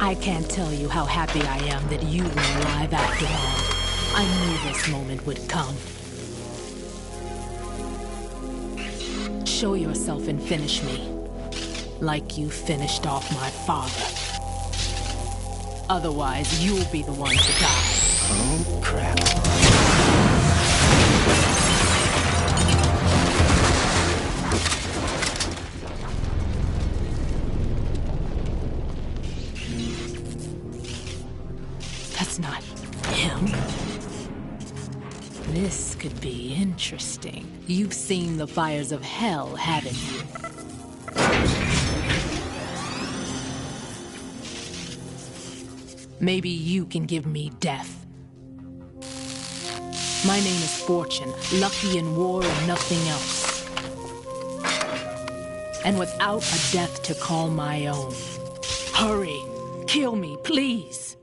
I can't tell you how happy I am that you were alive after all. I knew this moment would come. Show yourself and finish me, like you finished off my father. Otherwise, you'll be the one to die. Oh, crap. That's not him. This could be interesting. You've seen the fires of hell, haven't you? Maybe you can give me death. My name is Fortune, lucky in war and nothing else. And without a death to call my own. Hurry, kill me, please.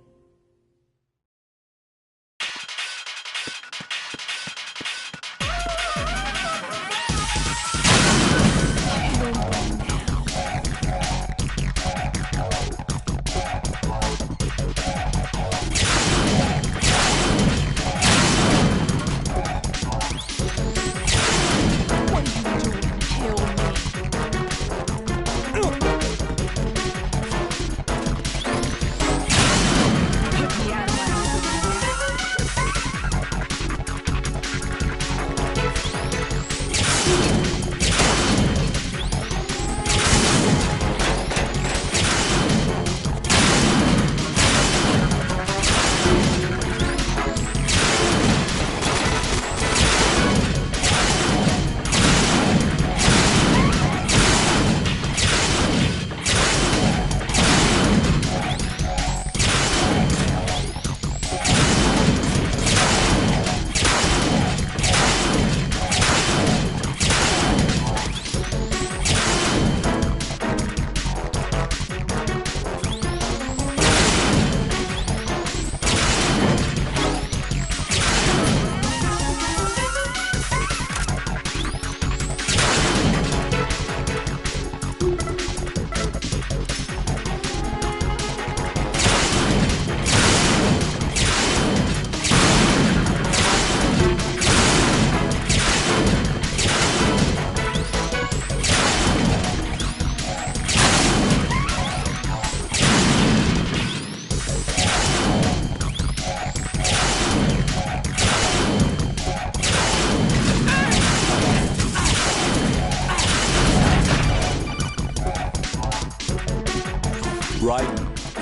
Right.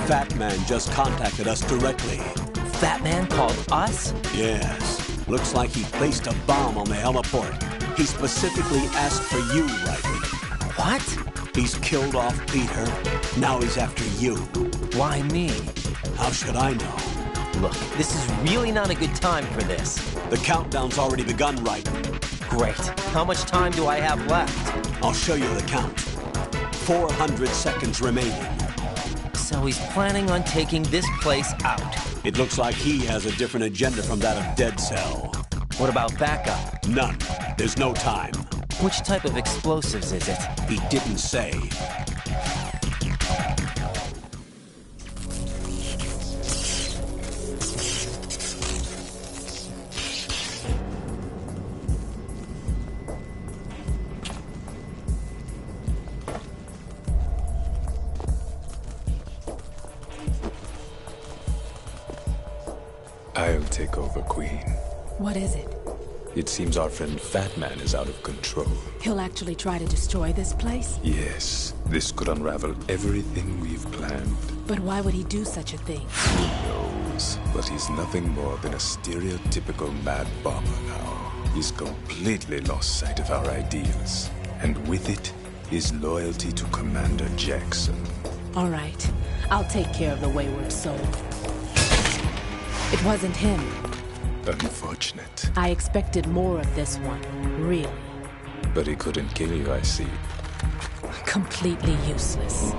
Fat Man just contacted us directly. Fat Man called us? Yes. Looks like he placed a bomb on the heliport. He specifically asked for you, Ryden. What? He's killed off Peter. Now he's after you. Why me? How should I know? Look, this is really not a good time for this. The countdown's already begun, Ryden. Great. How much time do I have left? I'll show you the count. 400 seconds remaining. So he's planning on taking this place out. It looks like he has a different agenda from that of Dead Cell. What about backup? None. There's no time. Which type of explosives is it? He didn't say. I'll take over, Queen. What is it? It seems our friend Fat Man is out of control. He'll actually try to destroy this place? Yes, this could unravel everything we've planned. But why would he do such a thing? Who knows? But he's nothing more than a stereotypical mad bomber now. He's completely lost sight of our ideals. And with it, his loyalty to Commander Jackson. All right. I'll take care of the wayward soul. It wasn't him. Unfortunate. I expected more of this one, really. But he couldn't kill you, I see. Completely useless.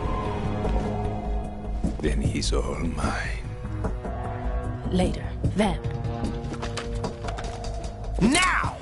Then he's all mine. Later. Then. Now!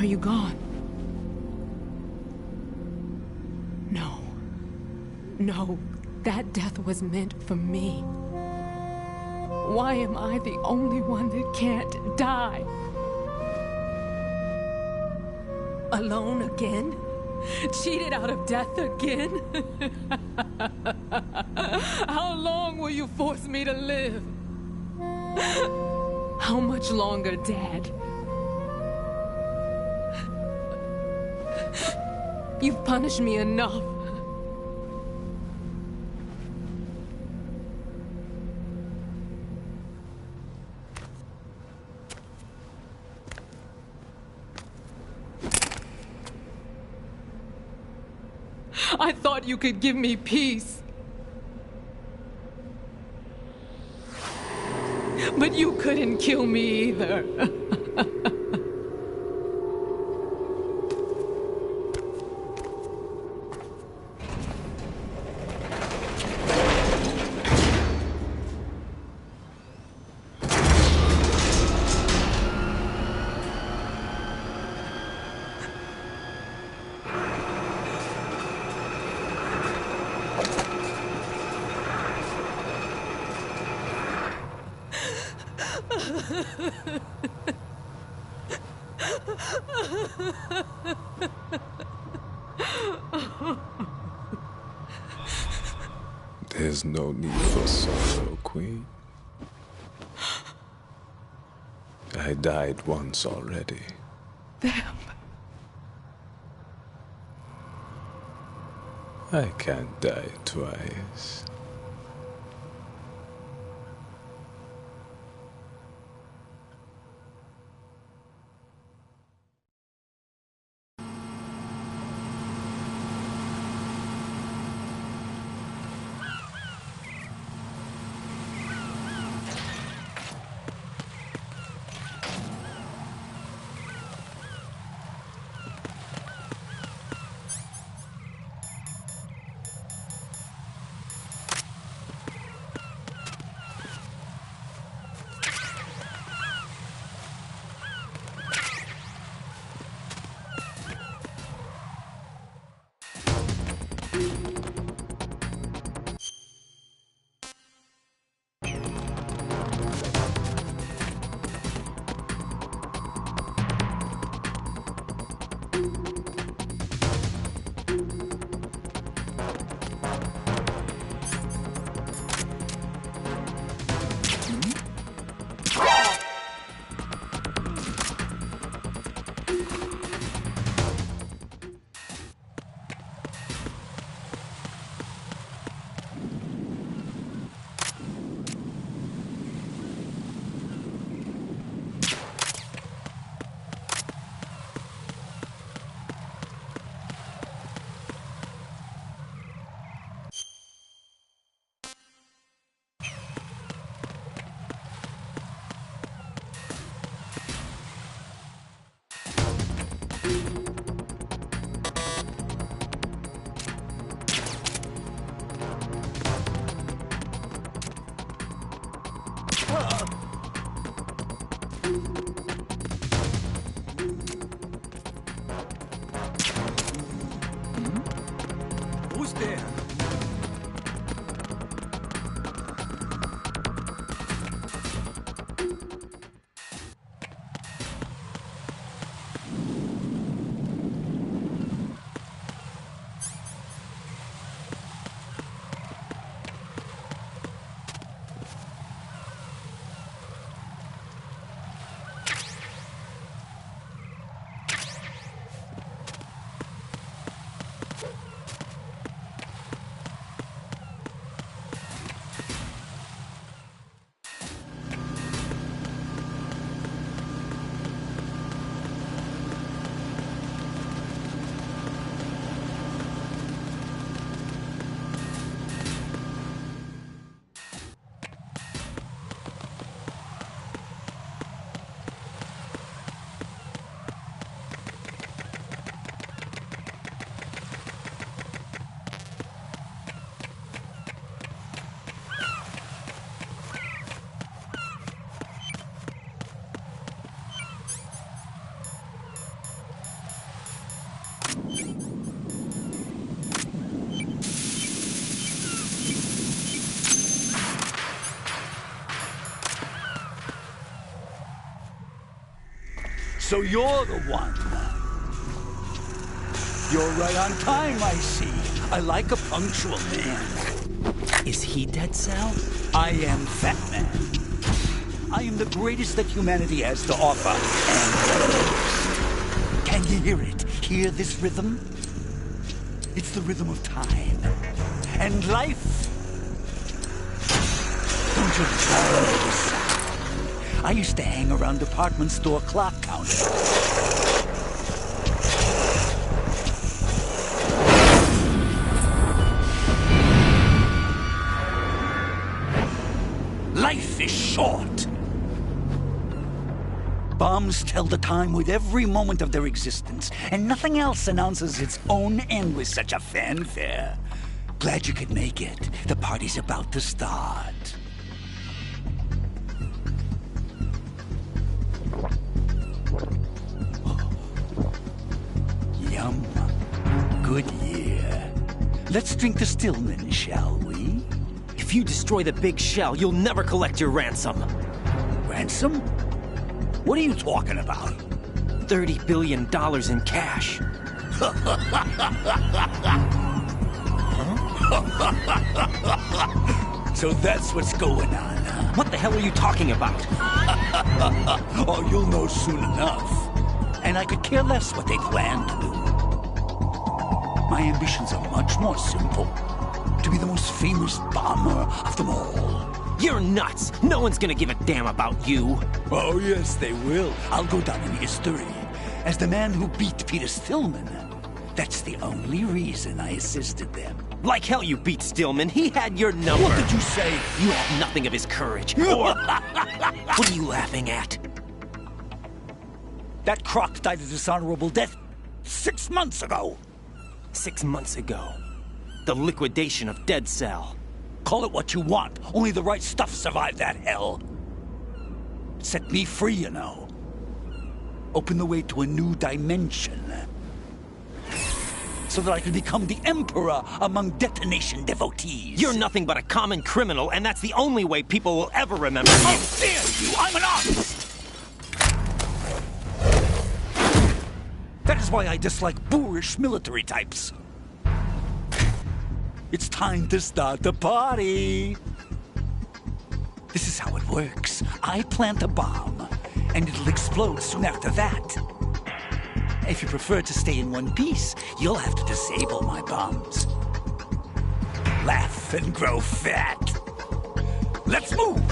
you gone? No. No, that death was meant for me. Why am I the only one that can't die? Alone again? Cheated out of death again? How long will you force me to live? How much longer, Dad? You've punished me enough. I thought you could give me peace. But you couldn't kill me either. There's no need for sorrow, Queen. I died once already. Them. I can't die twice. Who's there? So you're the one. You're right on time, I see. I like a punctual man. Is he Dead Cell? I am Fat Man. I am the greatest that humanity has to offer, and the most. Can you hear it? Hear this rhythm? It's the rhythm of time. And life. Don't you love this sound? I used to hang around department store clock counters. Life is short. Bombs tell the time with every moment of their existence, and nothing else announces its own end with such a fanfare. Glad you could make it. The party's about to start. Yum. Good year. Let's drink to Stillman, shall we? If you destroy the big shell, you'll never collect your ransom. Ransom? What are you talking about? $30 billion in cash. So that's what's going on, huh? What the hell are you talking about? Oh, you'll know soon enough. And I could care less what they plan to do. My ambitions are much more simple. To be the most famous bomber of them all. You're nuts! No one's gonna give a damn about you! Oh, yes, they will. I'll go down in history as the man who beat Peter Stillman. That's the only reason I assisted them. Like hell you beat Stillman. He had your number. What did you say? You have nothing of his courage. Or... What are you laughing at? That croc died a dishonorable death 6 months ago. 6 months ago. The liquidation of Dead Cell. Call it what you want. Only the right stuff survived that hell. Set me free, you know. Open the way to a new dimension. So that I can become the emperor among detonation devotees. You're nothing but a common criminal, and that's the only way people will ever remember you. How dare you! I'm an artist! That is why I dislike boorish military types. It's time to start the party. This is how it works. I plant a bomb, and it'll explode soon after that. If you prefer to stay in one piece, you'll have to disable my bombs. Laugh and grow fat. Let's move!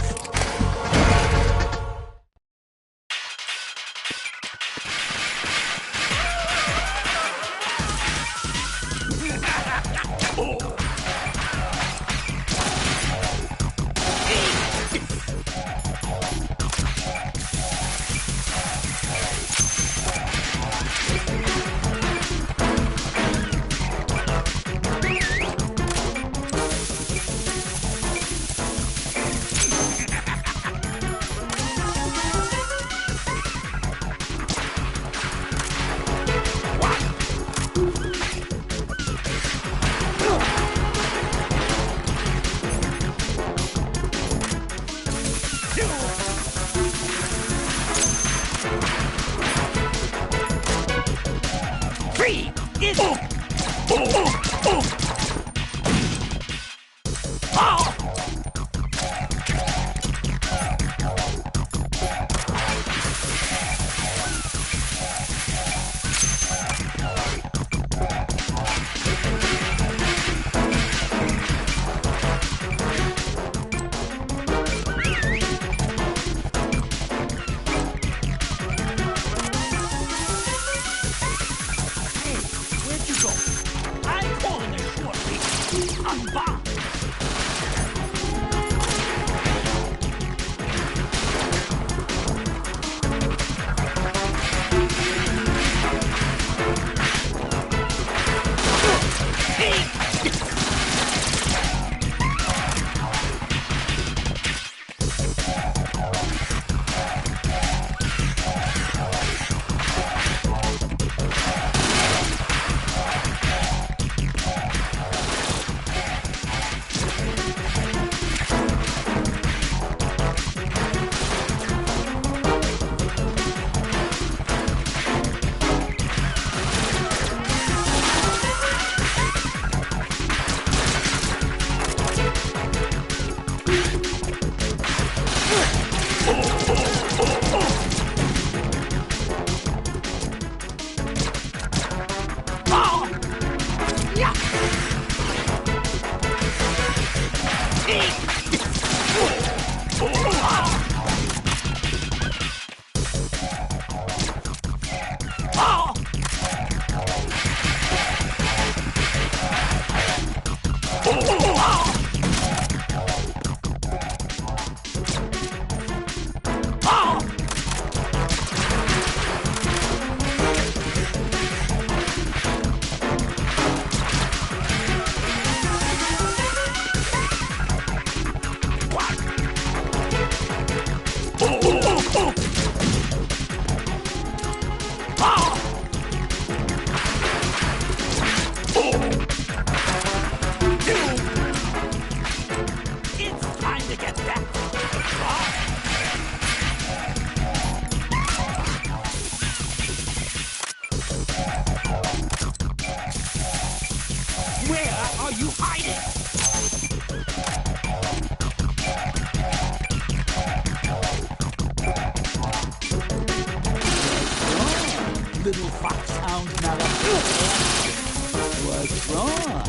What's wrong?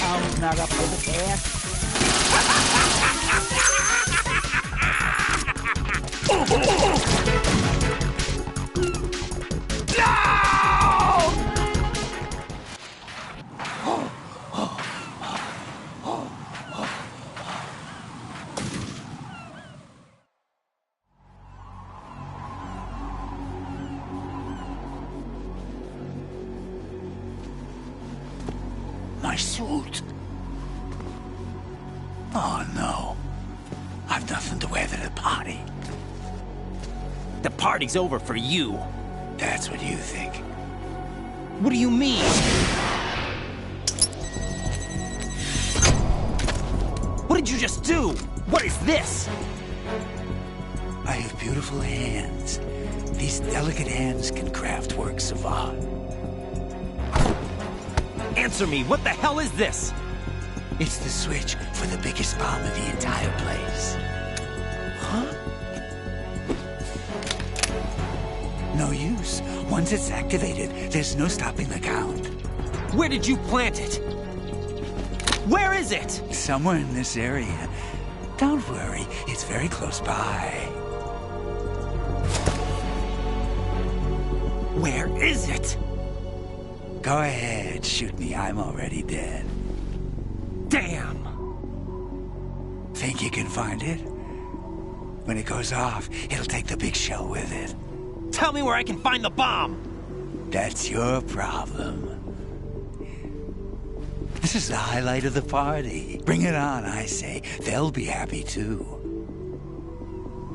Sounds not up for the task. My suit. Oh, no. I've nothing to wear to the party. The party's over for you. That's what you think. What do you mean? What did you just do? What is this? I have beautiful hands. These delicate hands can craft works of art. Answer me, what the hell is this? It's the switch for the biggest bomb in the entire place. Huh? No use. Once it's activated, there's no stopping the count. Where did you plant it? Where is it? Somewhere in this area. Don't worry, it's very close by. Where is it? Go ahead, shoot me. I'm already dead. Damn! Think you can find it? When it goes off, it'll take the big show with it. Tell me where I can find the bomb! That's your problem. This is the highlight of the party. Bring it on, I say. They'll be happy, too.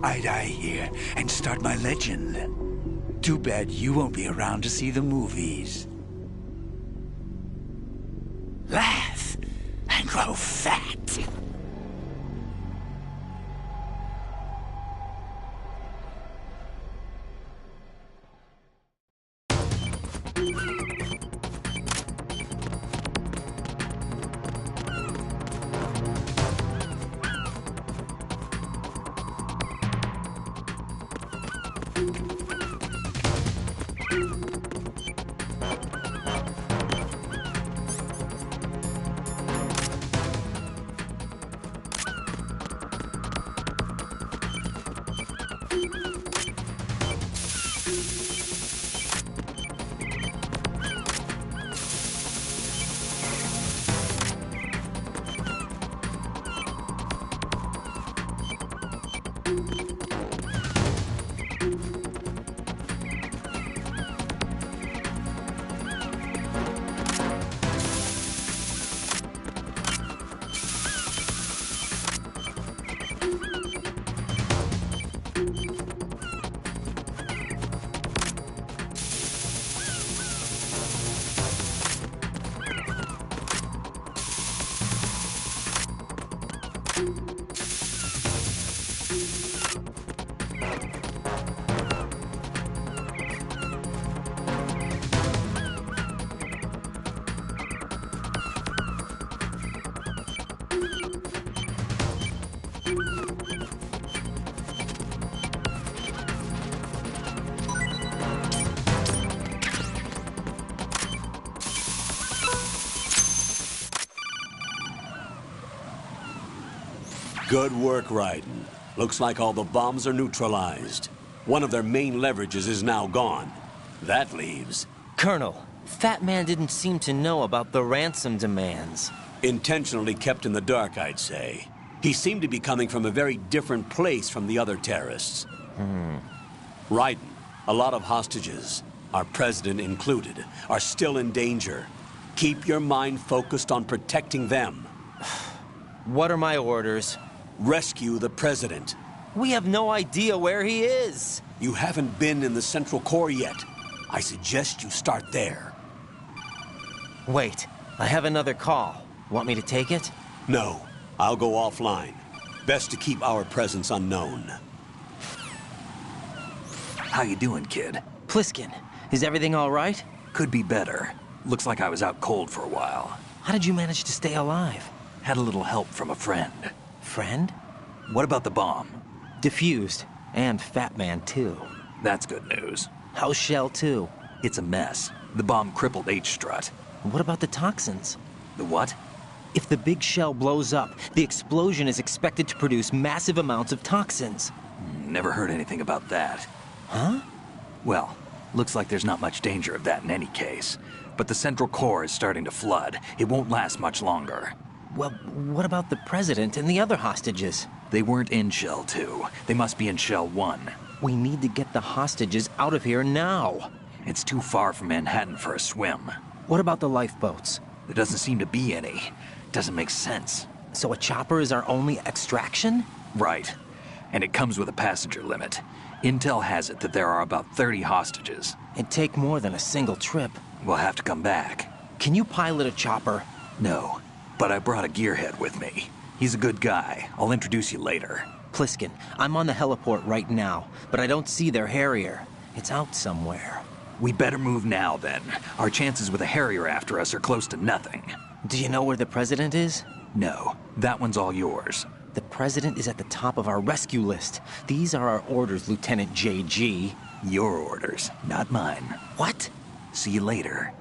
I die here and start my legend. Too bad you won't be around to see the movies. Laugh and grow fat. Good work, Raiden. Looks like all the bombs are neutralized. One of their main leverages is now gone. That leaves... Colonel, Fat Man didn't seem to know about the ransom demands. Intentionally kept in the dark, I'd say. He seemed to be coming from a very different place from the other terrorists. Raiden, a lot of hostages, our president included, are still in danger. Keep your mind focused on protecting them. What are my orders? Rescue the president. We have no idea where he is. You haven't been in the Central Core yet. I suggest you start there. Wait, I have another call. Want me to take it? No, I'll go offline. Best to keep our presence unknown. How you doing, kid? Pliskin, is everything all right? Could be better. Looks like I was out cold for a while. How did you manage to stay alive? Had a little help from a friend. Friend? What about the bomb? Diffused. And Fat Man, too. That's good news. How's Shell, too? It's a mess. The bomb crippled H-Strut. What about the toxins? The what? If the big shell blows up, the explosion is expected to produce massive amounts of toxins. Never heard anything about that. Huh? Well, looks like there's not much danger of that in any case. But the central core is starting to flood. It won't last much longer. Well, what about the president and the other hostages? They weren't in Shell 2. They must be in Shell 1. We need to get the hostages out of here now. It's too far from Manhattan for a swim. What about the lifeboats? There doesn't seem to be any. Doesn't make sense. So a chopper is our only extraction? Right. And it comes with a passenger limit. Intel has it that there are about 30 hostages. It'd take more than a single trip. We'll have to come back. Can you pilot a chopper? No, but I brought a gearhead with me. He's a good guy. I'll introduce you later. Pliskin, I'm on the heliport right now, but I don't see their Harrier. It's out somewhere. We better move now, then. Our chances with a Harrier after us are close to nothing. Do you know where the president is? No, that one's all yours. The president is at the top of our rescue list. These are our orders, Lieutenant JG. Your orders, not mine. What? See you later.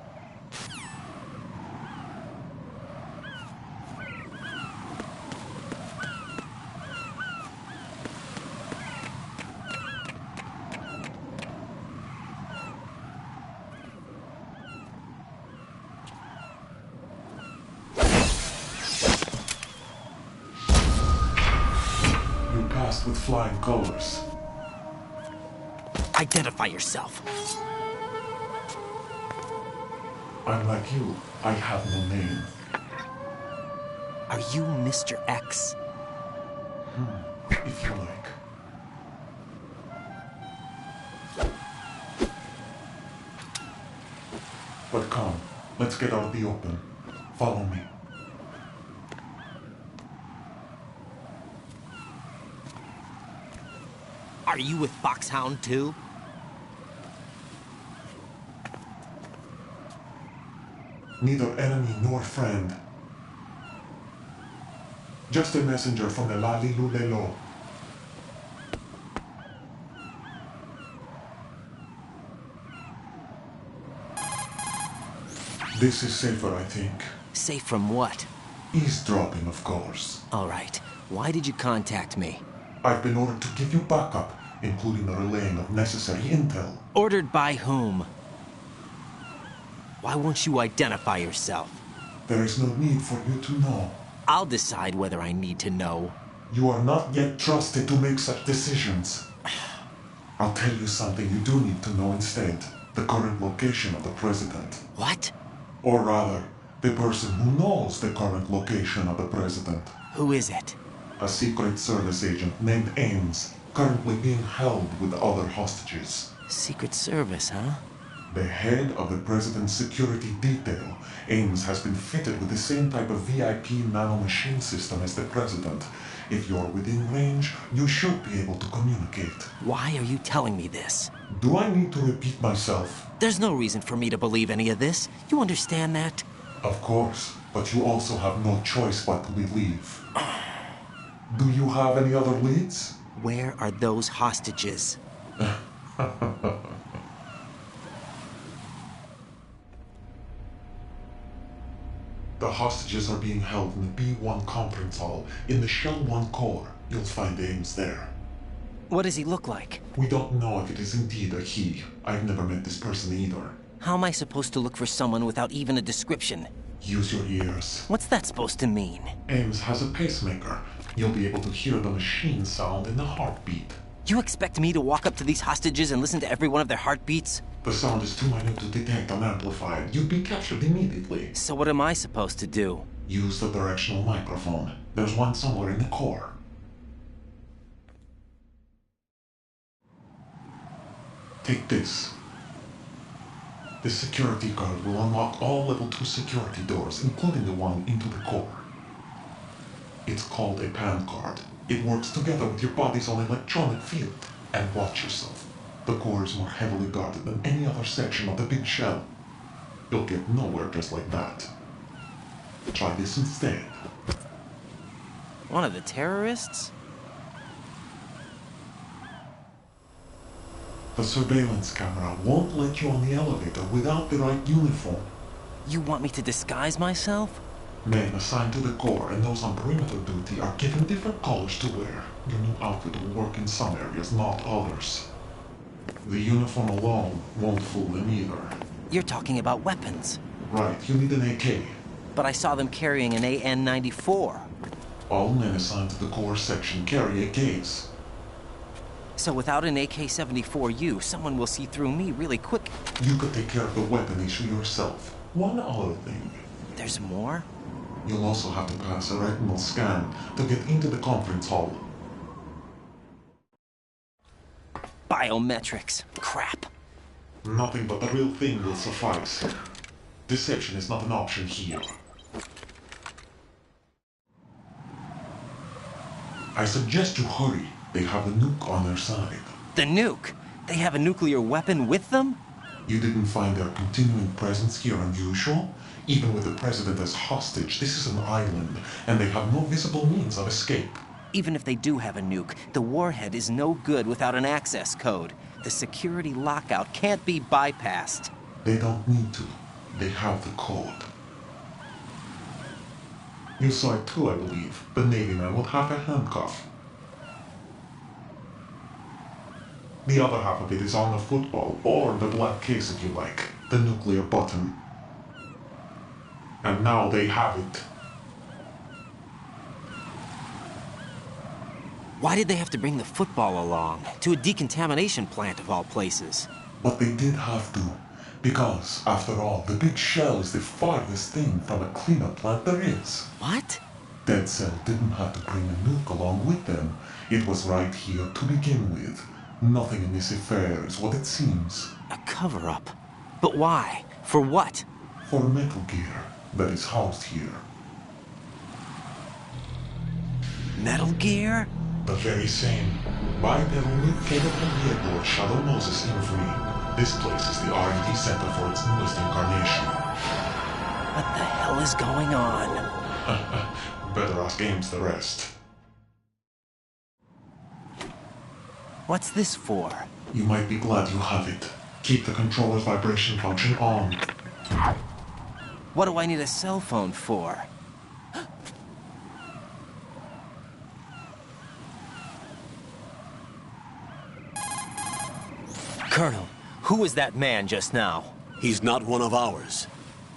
With flying colors. Identify yourself. I'm like you. I have no name. Are you Mr. X? If you like. But come, let's get out of the open. Follow me. Are you with Foxhound too? Neither enemy nor friend. Just a messenger from the Lalilulelo. This is safer, I think. Safe from what? Eavesdropping, of course. All right. Why did you contact me? I've been ordered to give you backup, including the relaying of necessary intel. Ordered by whom? Why won't you identify yourself? There is no need for you to know. I'll decide whether I need to know. You are not yet trusted to make such decisions. I'll tell you something you do need to know instead. The current location of the president. What? Or rather, the person who knows the current location of the president. Who is it? A Secret Service agent named Ames, currently being held with other hostages. Secret Service, huh? The head of the president's security detail, Ames, has been fitted with the same type of VIP nanomachine system as the president. If you're within range, you should be able to communicate. Why are you telling me this? Do I need to repeat myself? There's no reason for me to believe any of this. You understand that? Of course, but you also have no choice but to believe. Do you have any other leads? Where are those hostages? The hostages are being held in the B1 conference hall in the Shell 1 core. You'll find Ames there. What does he look like? We don't know if it is indeed a he. I've never met this person either. How am I supposed to look for someone without even a description? Use your ears. What's that supposed to mean? Ames has a pacemaker. You'll be able to hear the machine sound in the heartbeat. You expect me to walk up to these hostages and listen to every one of their heartbeats? The sound is too minute to detect and amplify it. You'd be captured immediately. So what am I supposed to do? Use the directional microphone. There's one somewhere in the core. Take this. This security card will unlock all level 2 security doors, including the one into the core. It's called a PAN card. It works together with your body's own electronic field. And watch yourself. The core is more heavily guarded than any other section of the big shell. You'll get nowhere just like that. Try this instead. One of the terrorists? The surveillance camera won't let you on the elevator without the right uniform. You want me to disguise myself? Men assigned to the Corps and those on perimeter duty are given different colors to wear. Your new outfit will work in some areas, not others. The uniform alone won't fool them either. You're talking about weapons. Right, you need an AK. But I saw them carrying an AN-94. All men assigned to the Corps section carry AKs. So without an AK-74U, someone will see through me really quick. You could take care of the weapon issue yourself. One other thing. There's more? You'll also have to pass a retinal scan to get into the conference hall. Biometrics. Crap. Nothing but the real thing will suffice. Deception is not an option here. I suggest you hurry. They have the nuke on their side. The nuke? They have a nuclear weapon with them? You didn't find their continuing presence here unusual? Even with the president as hostage, this is an island, and they have no visible means of escape. Even if they do have a nuke, the warhead is no good without an access code. The security lockout can't be bypassed. They don't need to. They have the code. You saw it too, I believe. The Navy man would have a handcuff. The other half of it is on the football, or the black case if you like. The nuclear button. And now they have it. Why did they have to bring the football along? To a decontamination plant of all places. But they did have to. Because, after all, the big shell is the farthest thing from a cleanup plant there is. What? Dead Cell didn't have to bring a nuke along with them. It was right here to begin with. Nothing in this affair is what it seems. A cover-up? But why? For what? For Metal Gear that is housed here. Metal Gear? The very same. Bipedal nuke came from the airport Shadow Moses infamy. This place is the R&D center for its newest incarnation. What the hell is going on? Better ask Ames the rest. What's this for? You might be glad you have it. Keep the controller's vibration function on. What do I need a cell phone for? Colonel, who was that man just now? He's not one of ours.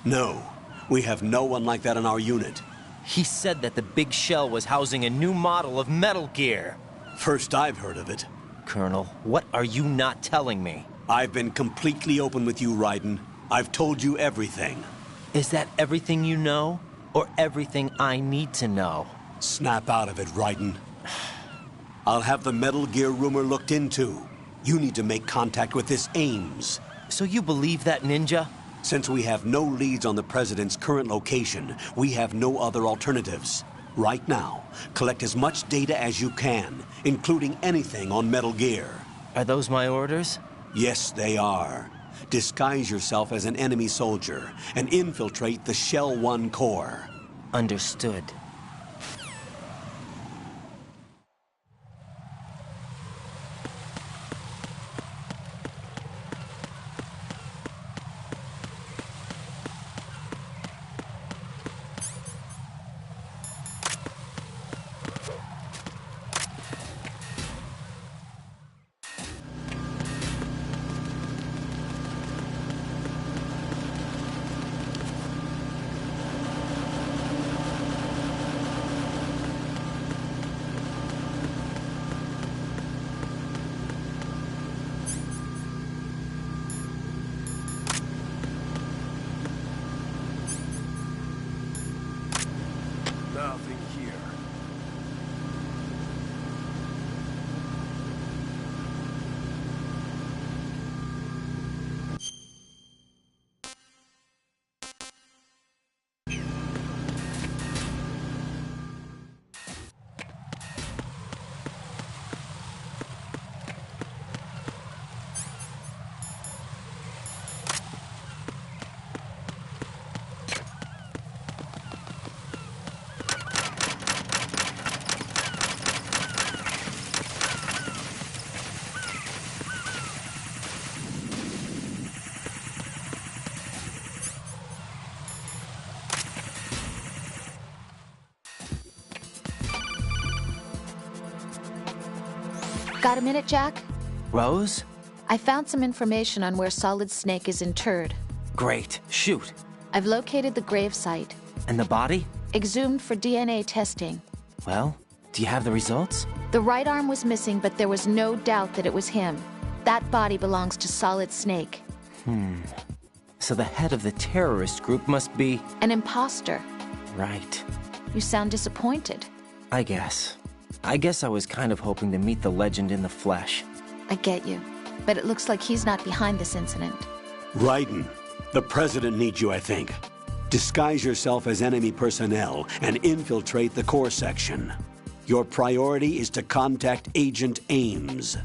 No, we have no one like that in our unit. He said that the big shell was housing a new model of Metal Gear. First I've heard of it. Colonel, what are you not telling me? I've been completely open with you, Raiden. I've told you everything. Is that everything you know? Or everything I need to know? Snap out of it, Raiden. I'll have the Metal Gear rumor looked into. You need to make contact with this Ames. So you believe that ninja? Since we have no leads on the President's current location, we have no other alternatives. Right now, collect as much data as you can, including anything on Metal Gear. Are those my orders? Yes, they are. Disguise yourself as an enemy soldier and infiltrate the Shell 1 core. Understood. Got a minute, Jack? Rose? I found some information on where Solid Snake is interred. Great. Shoot. I've located the grave site. And the body? Exhumed for DNA testing. Well, do you have the results? The right arm was missing, but there was no doubt that it was him. That body belongs to Solid Snake. So the head of the terrorist group must be... An imposter. Right. You sound disappointed. I guess I was kind of hoping to meet the legend in the flesh. I get you. But it looks like he's not behind this incident. Raiden, the president needs you, I think. Disguise yourself as enemy personnel and infiltrate the core section. Your priority is to contact Agent Ames.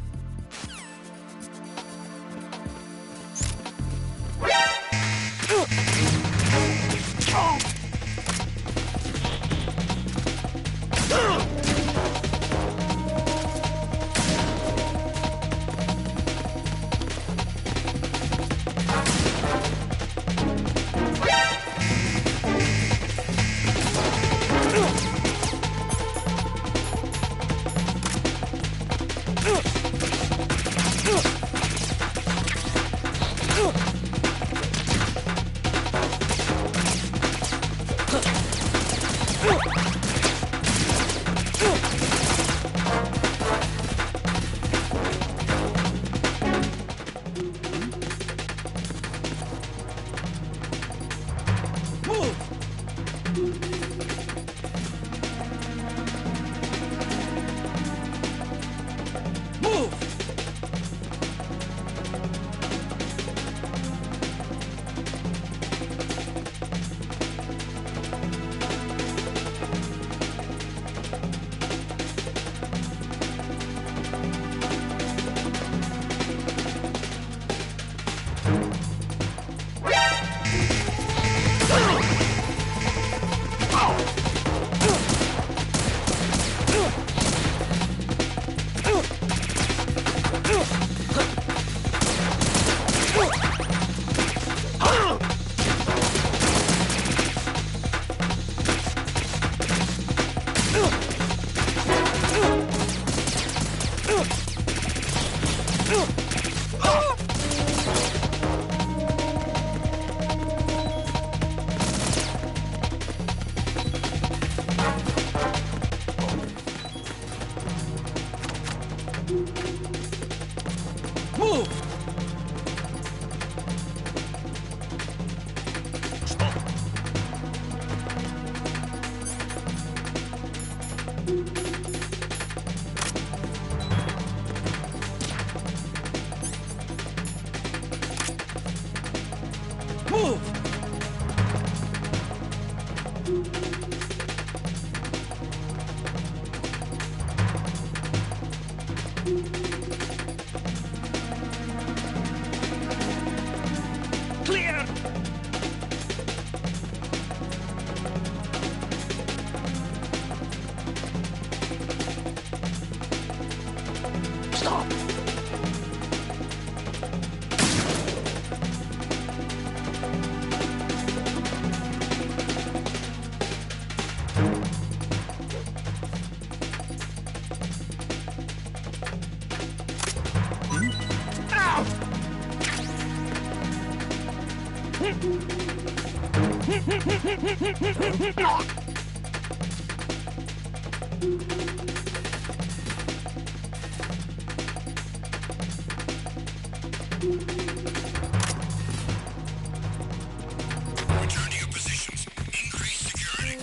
Return to your positions. Increase security.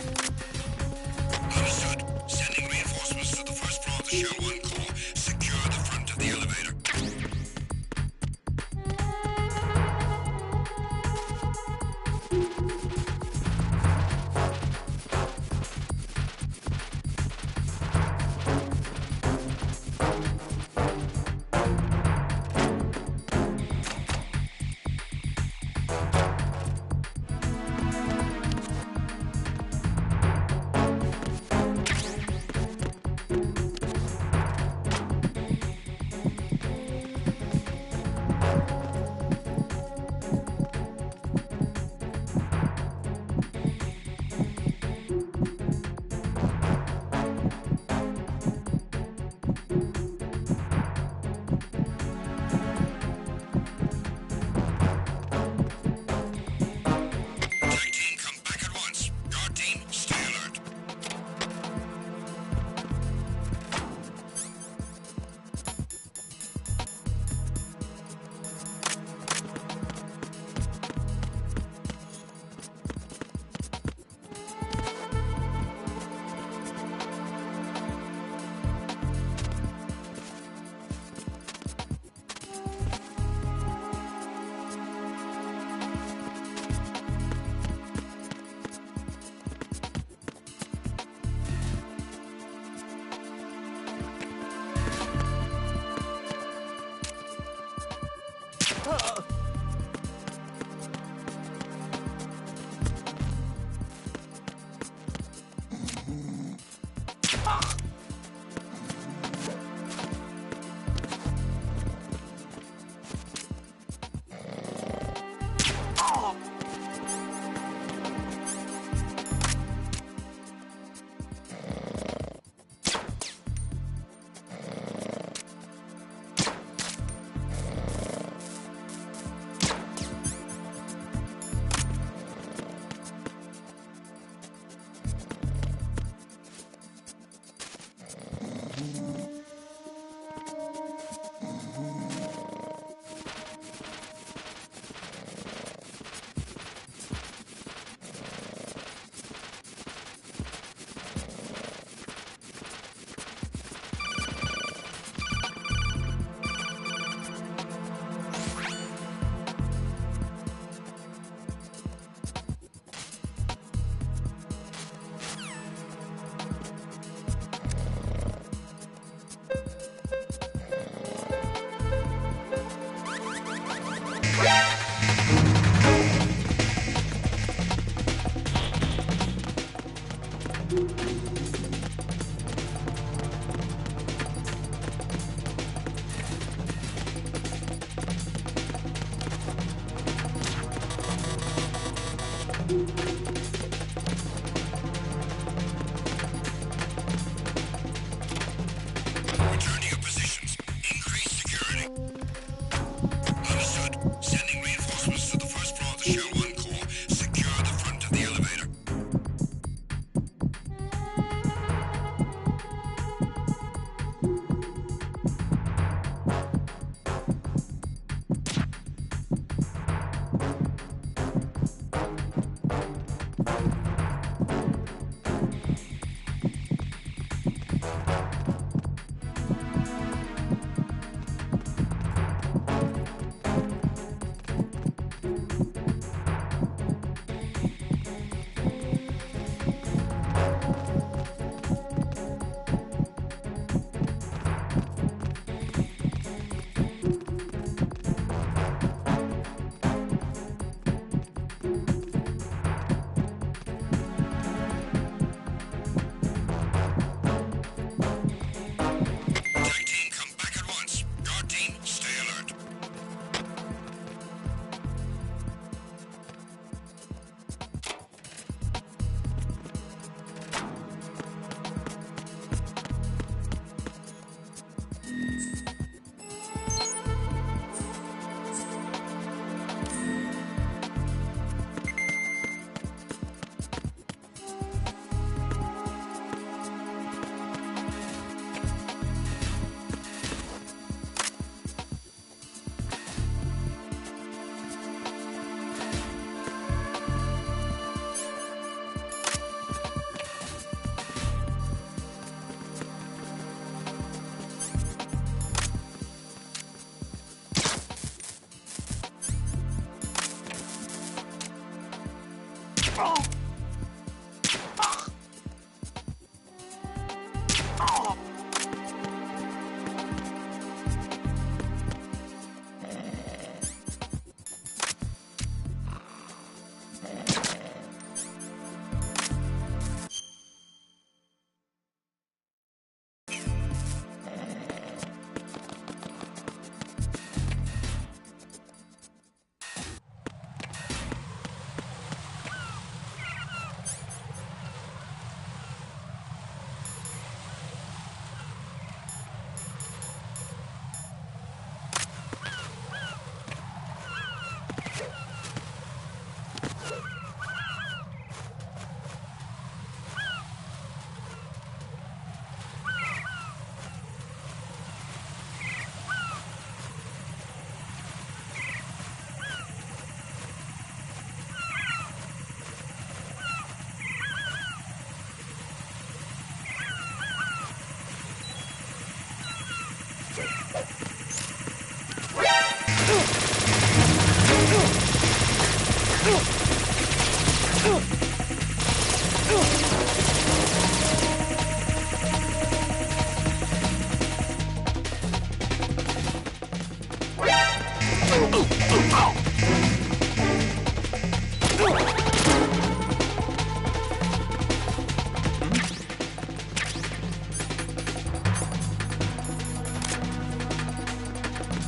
Understood. Sending reinforcements to the first floor of the Shell 1 core. Secure the front of the elevator.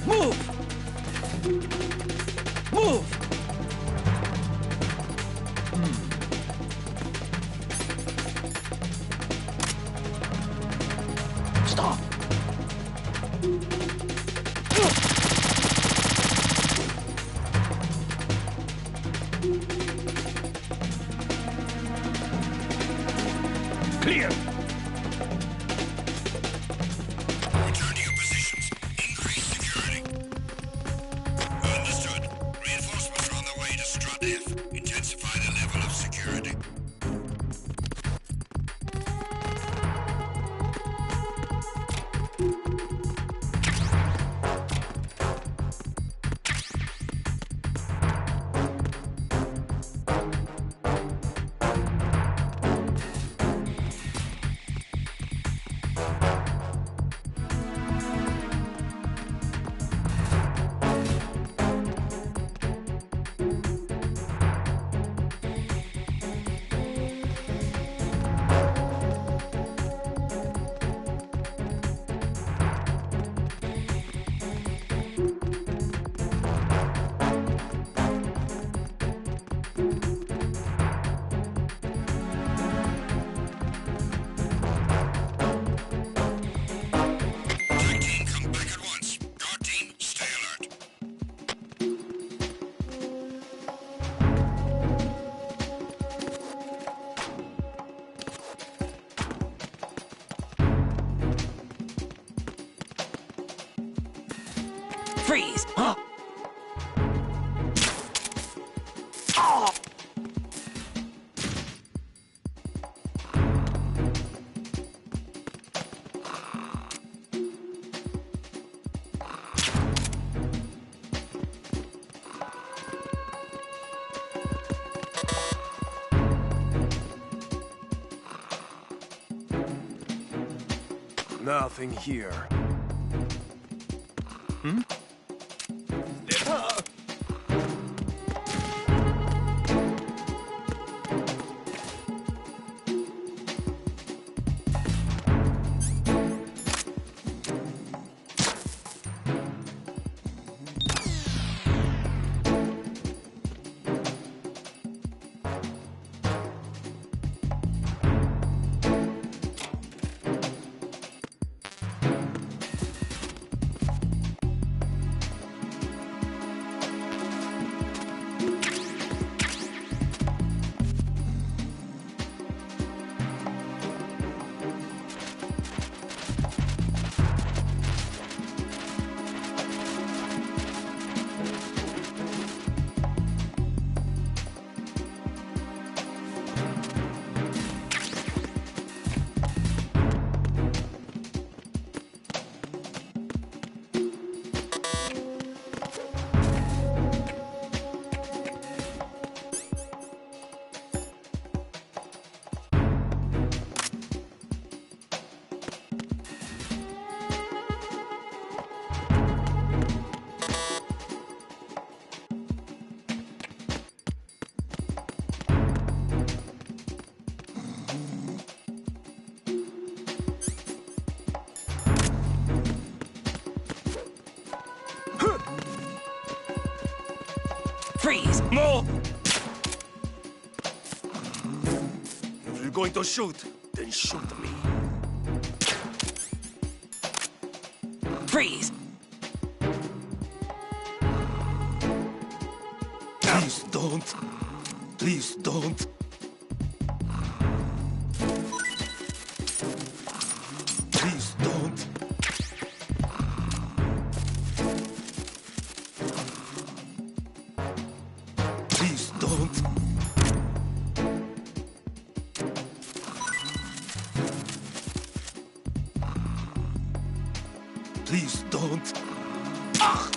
Move! Move! Stop! Clear! Return to your positions. Increase security. Understood. Reinforcements are on their way to Strut F. Intensify the level of security. Attack team, come back at once. Guard team, stay alert. Freeze! Huh? Oh! Nothing here. Freeze! No! If you're going to shoot, then shoot me. Freeze! Please don't. Please don't. Please don't. Please don't. Please don't. Ah!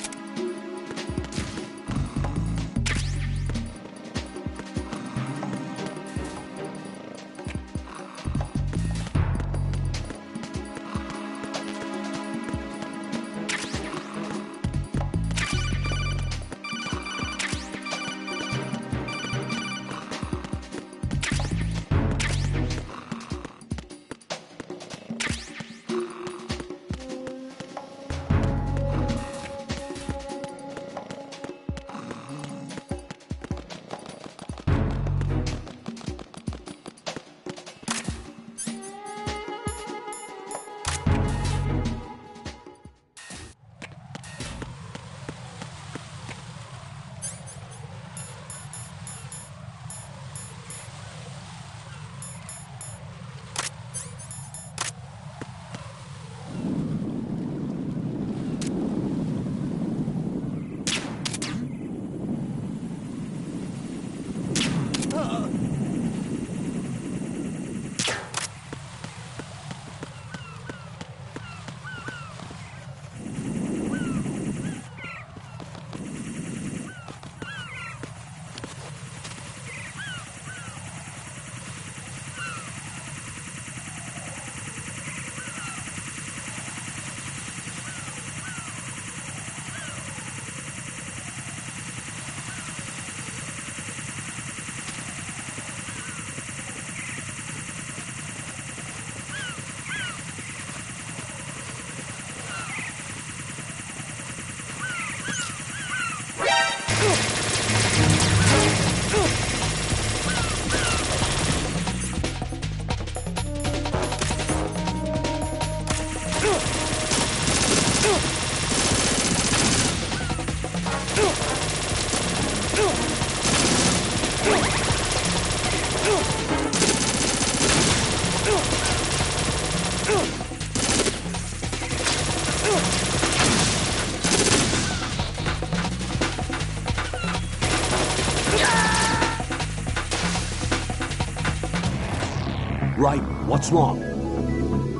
Raiden, what's wrong?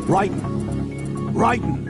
Raiden! Raiden!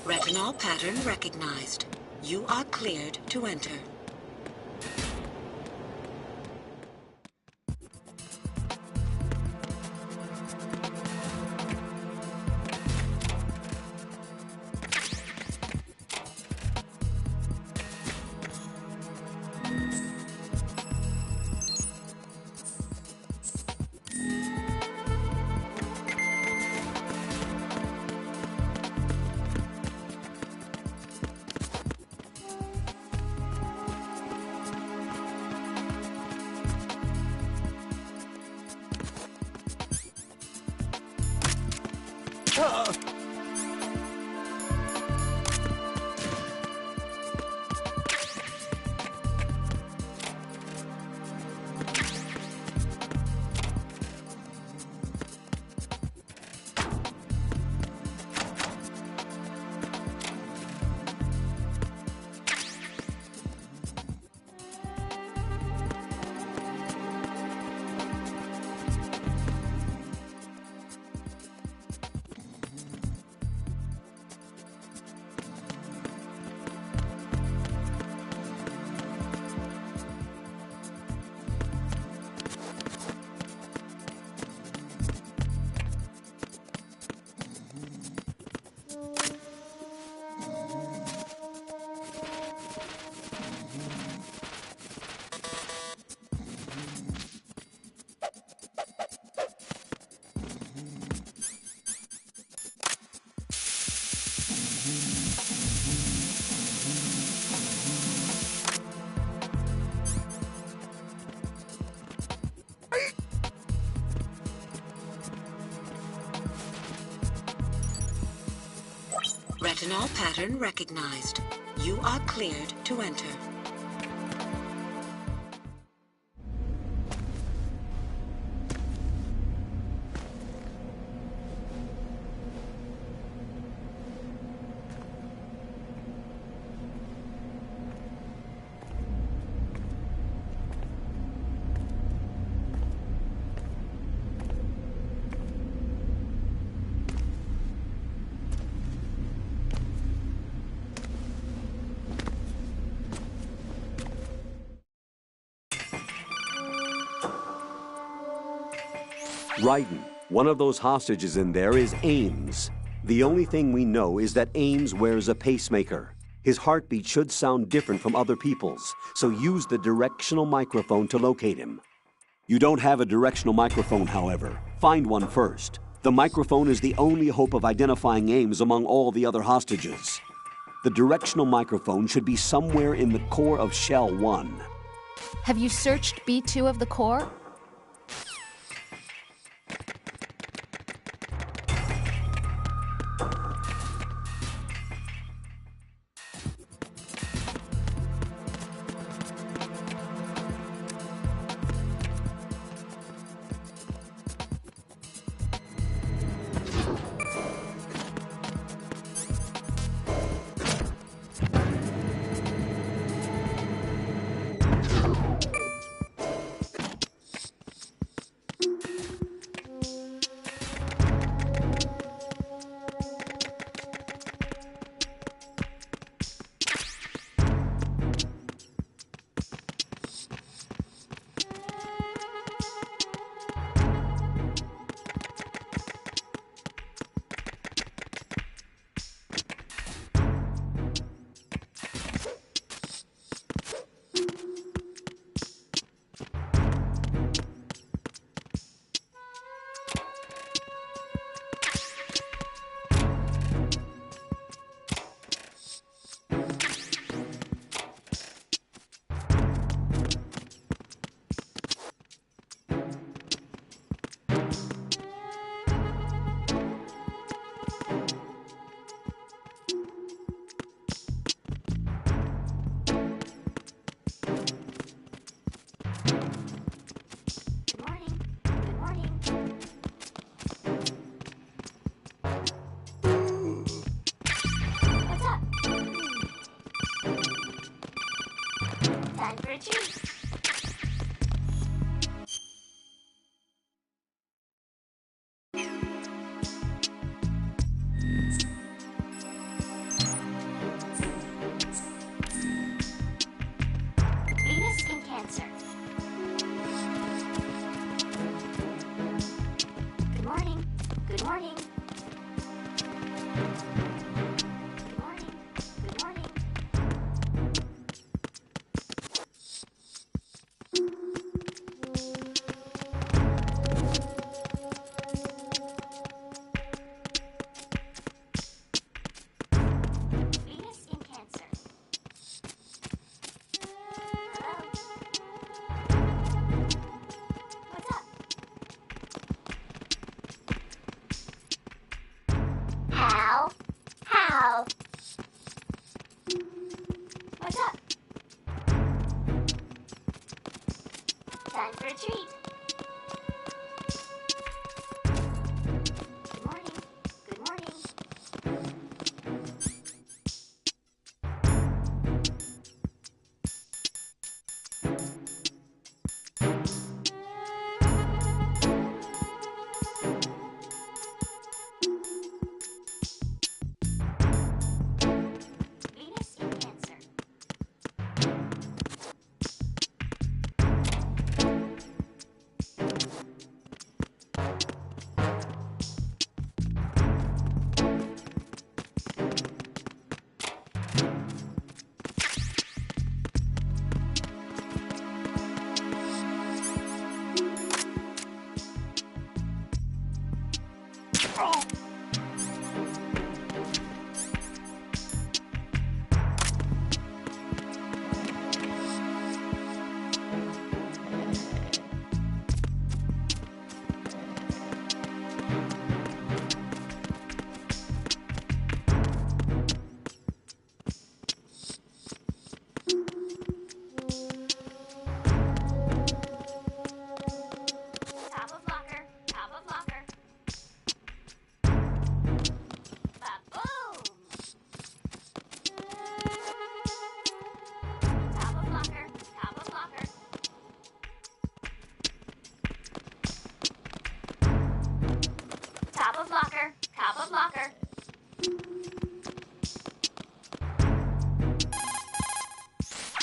Retinol pattern recognized. You are cleared to enter. Retinol pattern recognized. You are cleared to enter. Raiden, one of those hostages in there is Ames. The only thing we know is that Ames wears a pacemaker. His heartbeat should sound different from other people's, so use the directional microphone to locate him. You don't have a directional microphone, however. Find one first. The microphone is the only hope of identifying Ames among all the other hostages. The directional microphone should be somewhere in the core of Shell 1. Have you searched B2 of the core?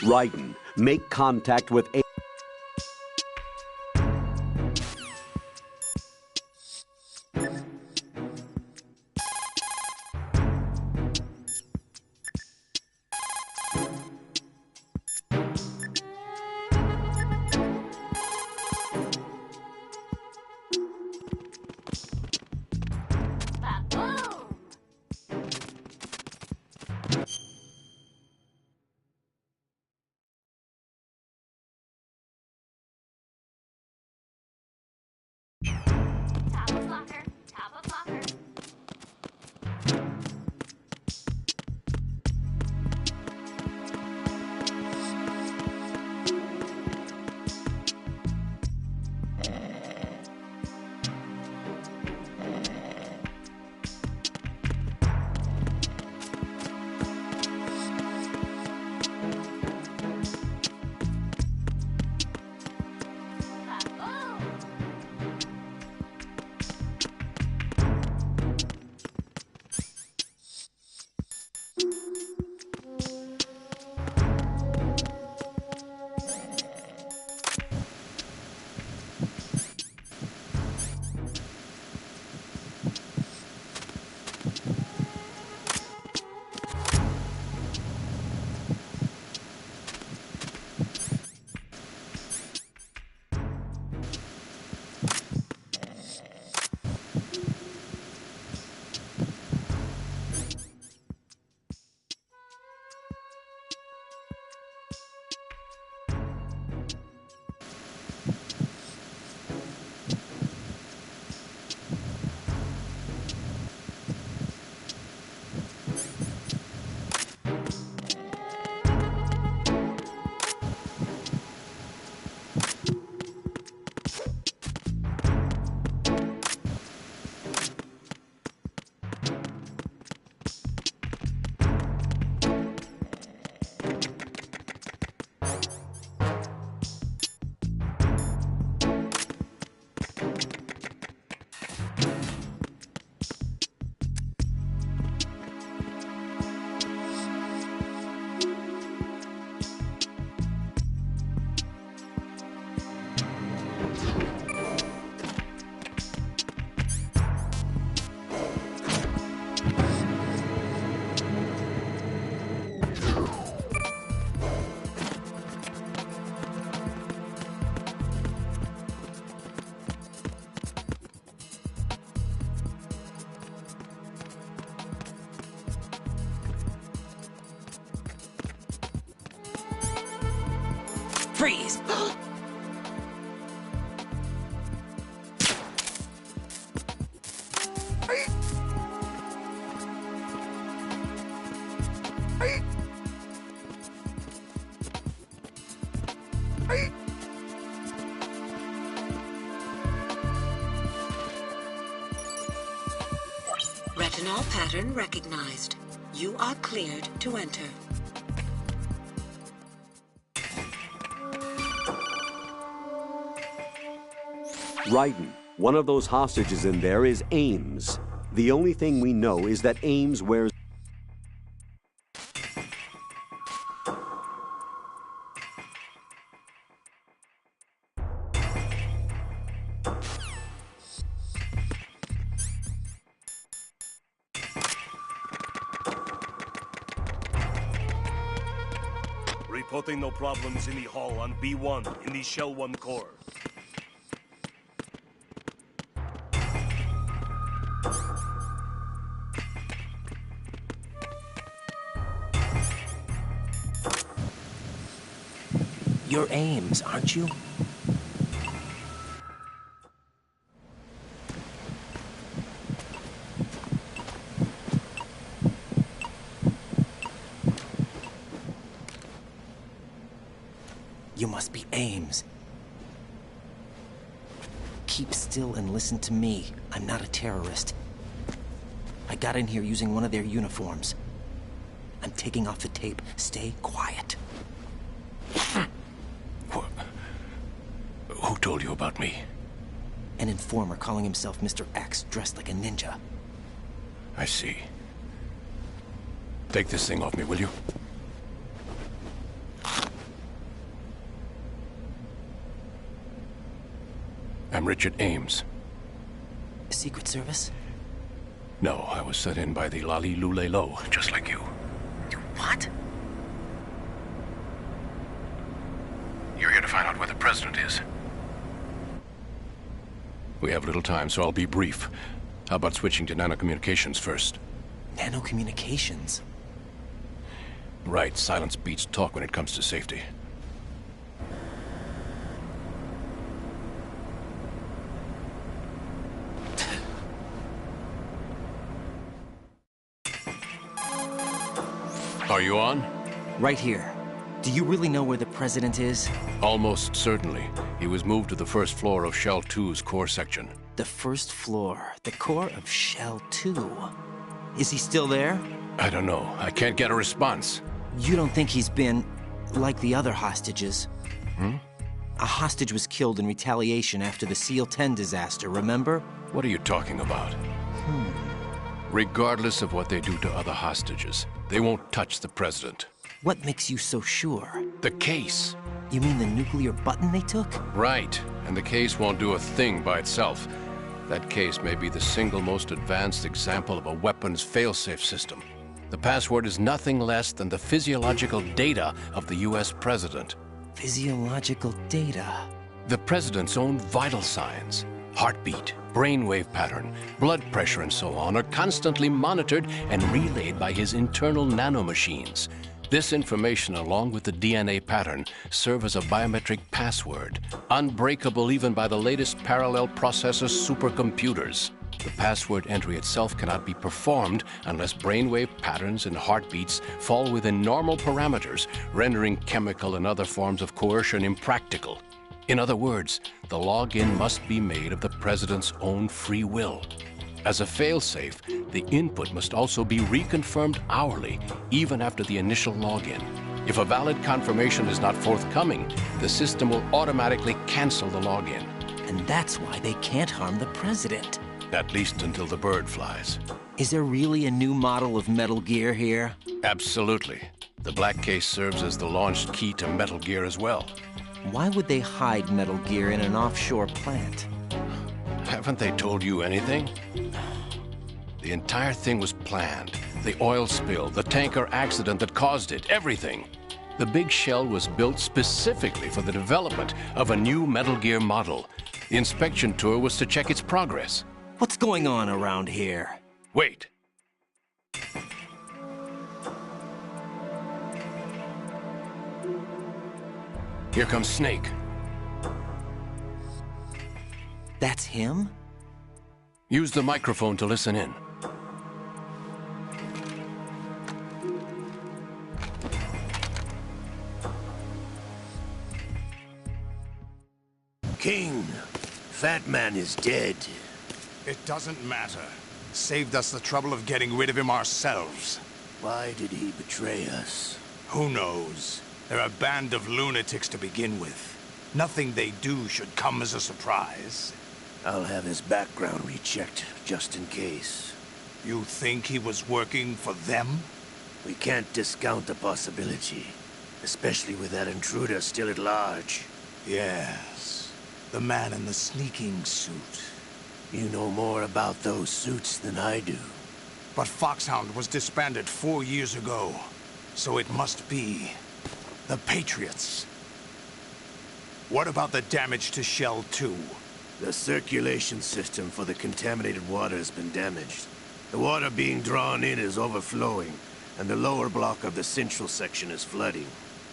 Raiden, make contact with Freeze! Retinol pattern recognized. You are cleared to enter. Raiden, one of those hostages in there is Ames. The only thing we know is that Ames wears... Reporting no problems in the hall on B1 in the Shell 1 core. You're Ames, aren't you? You must be Ames. Keep still and listen to me. I'm not a terrorist. I got in here using one of their uniforms. I'm taking off the tape. Stay quiet. Who told you about me? An informer calling himself Mr. X, dressed like a ninja. I see. Take this thing off me, will you? I'm Richard Ames. Secret Service? No, I was sent in by the Lali Lule Lo, just like you. What? You're here to find out where the president is. We have little time, so I'll be brief. How about switching to nanocommunications first? Nanocommunications? Right, silence beats talk when it comes to safety. Are you on? Right here. Do you really know where the president is? Almost certainly. He was moved to the first floor of Shell 2's core section. The first floor, the core of Shell 2. Is he still there? I don't know. I can't get a response. You don't think he's been like the other hostages? A hostage was killed in retaliation after the SEAL 10 disaster, remember? What are you talking about? Regardless of what they do to other hostages, they won't touch the president. What makes you so sure? The case. You mean the nuclear button they took? Right, and the case won't do a thing by itself. That case may be the single most advanced example of a weapons failsafe system. The password is nothing less than the physiological data of the US president. Physiological data? The president's own vital signs, heartbeat, brainwave pattern, blood pressure, and so on, are constantly monitored and relayed by his internal nanomachines. This information, along with the DNA pattern, serve as a biometric password, unbreakable even by the latest parallel processor supercomputers. The password entry itself cannot be performed unless brainwave patterns and heartbeats fall within normal parameters, rendering chemical and other forms of coercion impractical. In other words, the login must be made of the president's own free will. As a failsafe, the input must also be reconfirmed hourly, even after the initial login. If a valid confirmation is not forthcoming, the system will automatically cancel the login. And that's why they can't harm the president. At least until the bird flies. Is there really a new model of Metal Gear here? Absolutely. The black case serves as the launch key to Metal Gear as well. Why would they hide Metal Gear in an offshore plant? Haven't they told you anything? The entire thing was planned. The oil spill, the tanker accident that caused it, everything. The big shell was built specifically for the development of a new Metal Gear model. The inspection tour was to check its progress. What's going on around here? Wait. Here comes Snake. That's him? Use the microphone to listen in. King, Fat Man is dead. It doesn't matter. Saved us the trouble of getting rid of him ourselves. Why did he betray us? Who knows? They're a band of lunatics to begin with. Nothing they do should come as a surprise. I'll have his background rechecked, just in case. You think he was working for them? We can't discount the possibility. Especially with that intruder still at large. Yes. The man in the sneaking suit. You know more about those suits than I do. But Foxhound was disbanded 4 years ago. So it must be the Patriots. What about the damage to Shell 2? The circulation system for the contaminated water has been damaged. The water being drawn in is overflowing, and the lower block of the central section is flooding.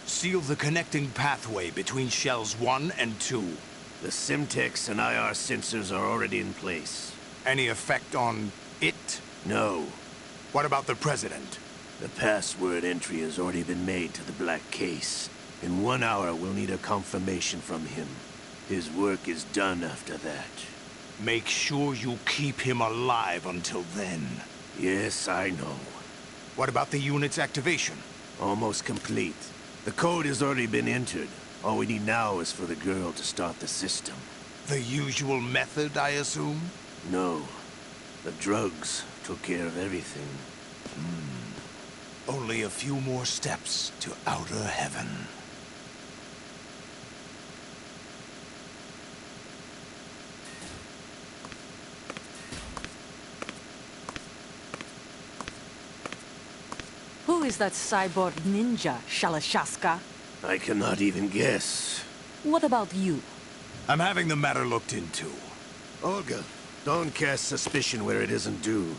Seal the connecting pathway between Shells 1 and 2. The Simtex and IR sensors are already in place. Any effect on it? No. What about the President? The password entry has already been made to the black case. In 1 hour, we'll need a confirmation from him. His work is done after that. Make sure you keep him alive until then. Yes, I know. What about the unit's activation? Almost complete. The code has already been entered. All we need now is for the girl to start the system. The usual method, I assume? No. The drugs took care of everything. Only a few more steps to outer heaven. Who is that cyborg ninja, Shalashaska? I cannot even guess. What about you? I'm having the matter looked into. Olga, don't cast suspicion where it isn't due.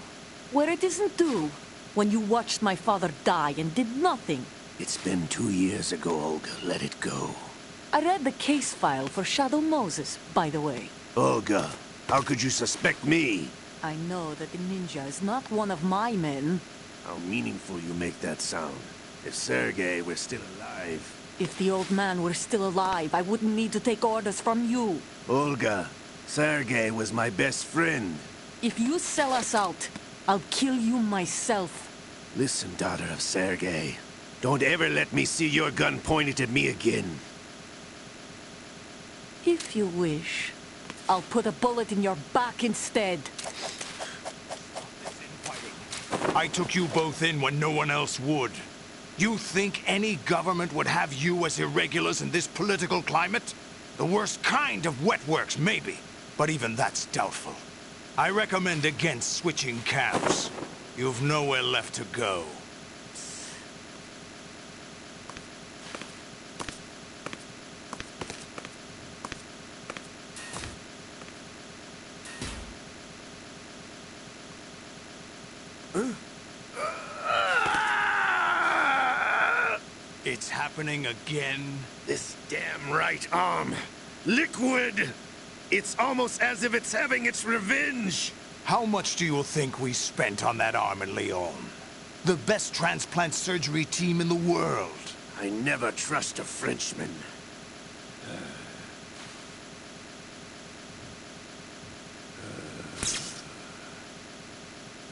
Where it isn't due? When you watched my father die and did nothing. It's been 2 years ago, Olga. Let it go. I read the case file for Shadow Moses, by the way. Olga, how could you suspect me? I know that the ninja is not one of my men. How meaningful you make that sound. If Sergei were still alive... If the old man were still alive, I wouldn't need to take orders from you. Olga, Sergei was my best friend. If you sell us out, I'll kill you myself. Listen, daughter of Sergei. Don't ever let me see your gun pointed at me again. If you wish, I'll put a bullet in your back instead. I took you both in when no one else would. You think any government would have you as irregulars in this political climate? The worst kind of wet works, maybe. But even that's doubtful. I recommend against switching camps. You've nowhere left to go. It's happening again? This damn right arm. Liquid! It's almost as if it's having its revenge! How much do you think we spent on that arm in Lyon? The best transplant surgery team in the world. I never trust a Frenchman.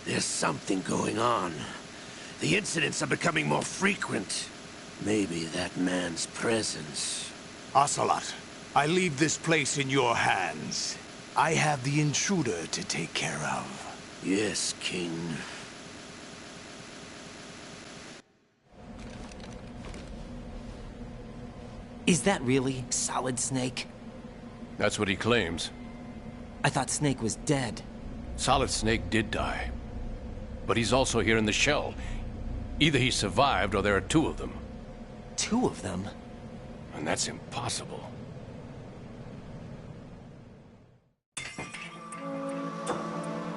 There's something going on. The incidents are becoming more frequent. Maybe that man's presence. Ocelot, I leave this place in your hands. I have the intruder to take care of. Yes, King. Is that really Solid Snake? That's what he claims. I thought Snake was dead. Solid Snake did die. But he's also here in the shell. Either he survived or there are 2 of them. 2 of them? And that's impossible.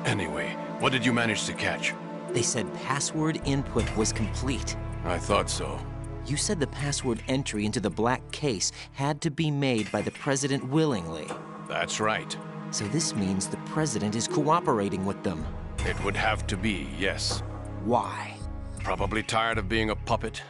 Anyway, what did you manage to catch? They said password input was complete. I thought so. You said the password entry into the black case had to be made by the president willingly. That's right. So this means the president is cooperating with them. It would have to be, yes. Why? Probably tired of being a puppet,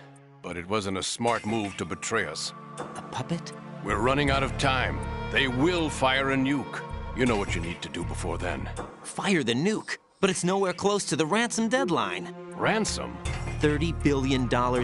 but it wasn't a smart move to betray us. A puppet? We're running out of time. They will fire a nuke. You know what you need to do before then. Fire the nuke? But it's nowhere close to the ransom deadline. Ransom? $30 billion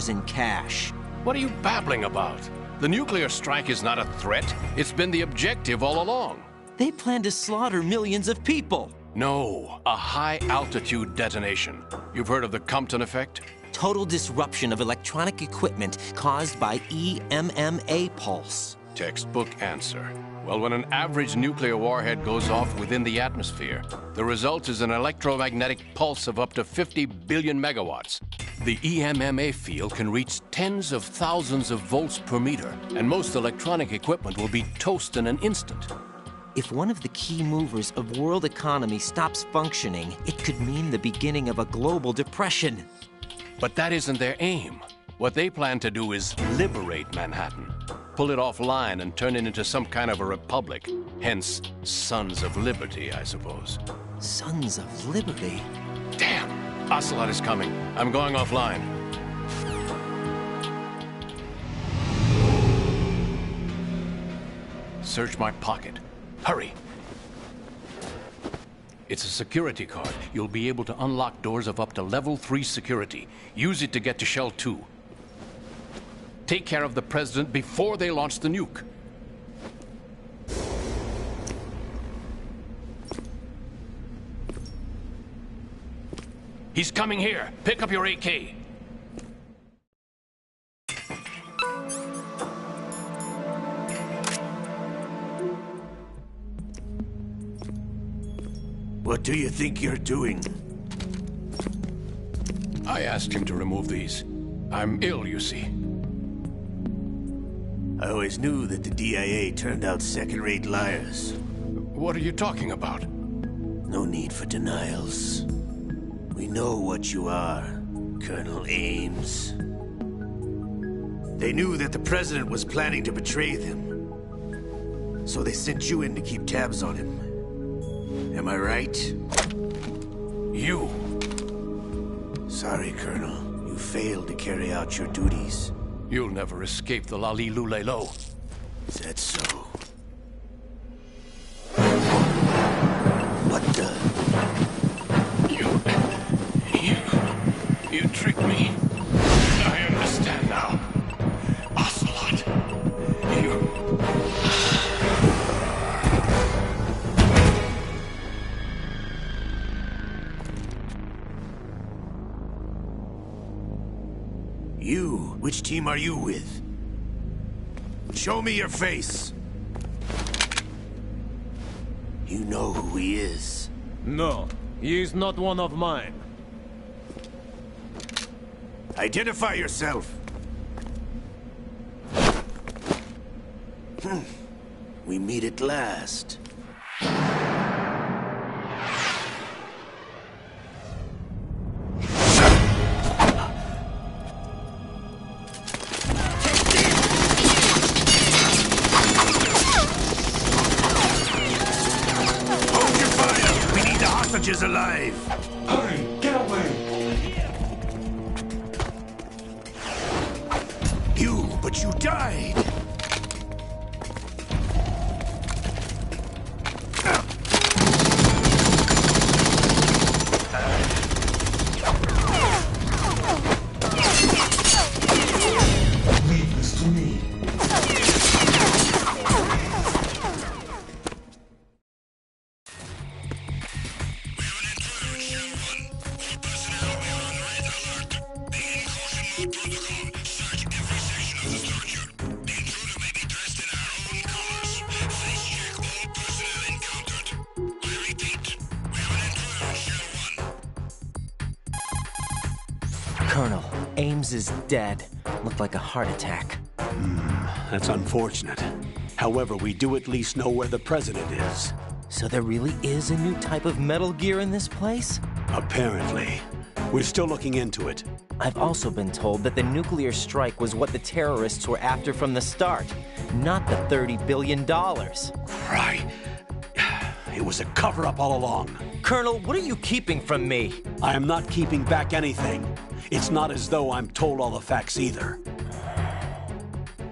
in cash. What are you babbling about? The nuclear strike is not a threat. It's been the objective all along. They plan to slaughter millions of people. No, a high-altitude detonation. You've heard of the Compton effect? Total disruption of electronic equipment caused by EMMA pulse. Textbook answer. Well, when an average nuclear warhead goes off within the atmosphere, the result is an electromagnetic pulse of up to 50 billion megawatts. The EMMA field can reach tens of thousands of volts per meter, and most electronic equipment will be toast in an instant. If one of the key movers of world economy stops functioning, it could mean the beginning of a global depression. But that isn't their aim. What they plan to do is liberate Manhattan. Pull it offline and turn it into some kind of a republic. Hence, Sons of Liberty, I suppose. Sons of Liberty? Damn! Ocelot is coming. I'm going offline. Search my pocket. Hurry! It's a security card. You'll be able to unlock doors of up to level 3 security. Use it to get to Shell 2. Take care of the president before they launch the nuke. He's coming here. Pick up your AK. What do you think you're doing? I asked him to remove these. I'm ill, you see. I always knew that the DIA turned out second-rate liars. What are you talking about? No need for denials. We know what you are, Colonel Ames. They knew that the president was planning to betray them. So they sent you in to keep tabs on him. Am I right? You. Sorry, Colonel. You failed to carry out your duties. You'll never escape the Lali-Lu-Le-Lo. Is that so? What the? You tricked me. I understand now. Ocelot. You? Which team are you with? Show me your face. You know who he is. No, he is not one of mine. Identify yourself. We meet at last. Hold your fire! We need the hostages alive! Hurry! Get away! But you died! Leave this to me. Colonel, Ames is dead. Looked like a heart attack. That's unfortunate. However, we do at least know where the president is. So there really is a new type of Metal Gear in this place? Apparently. We're still looking into it. I've also been told that the nuclear strike was what the terrorists were after from the start, not the $30 billion. Right. It was a cover-up all along. Colonel, what are you keeping from me? I am not keeping back anything. It's not as though I'm told all the facts either.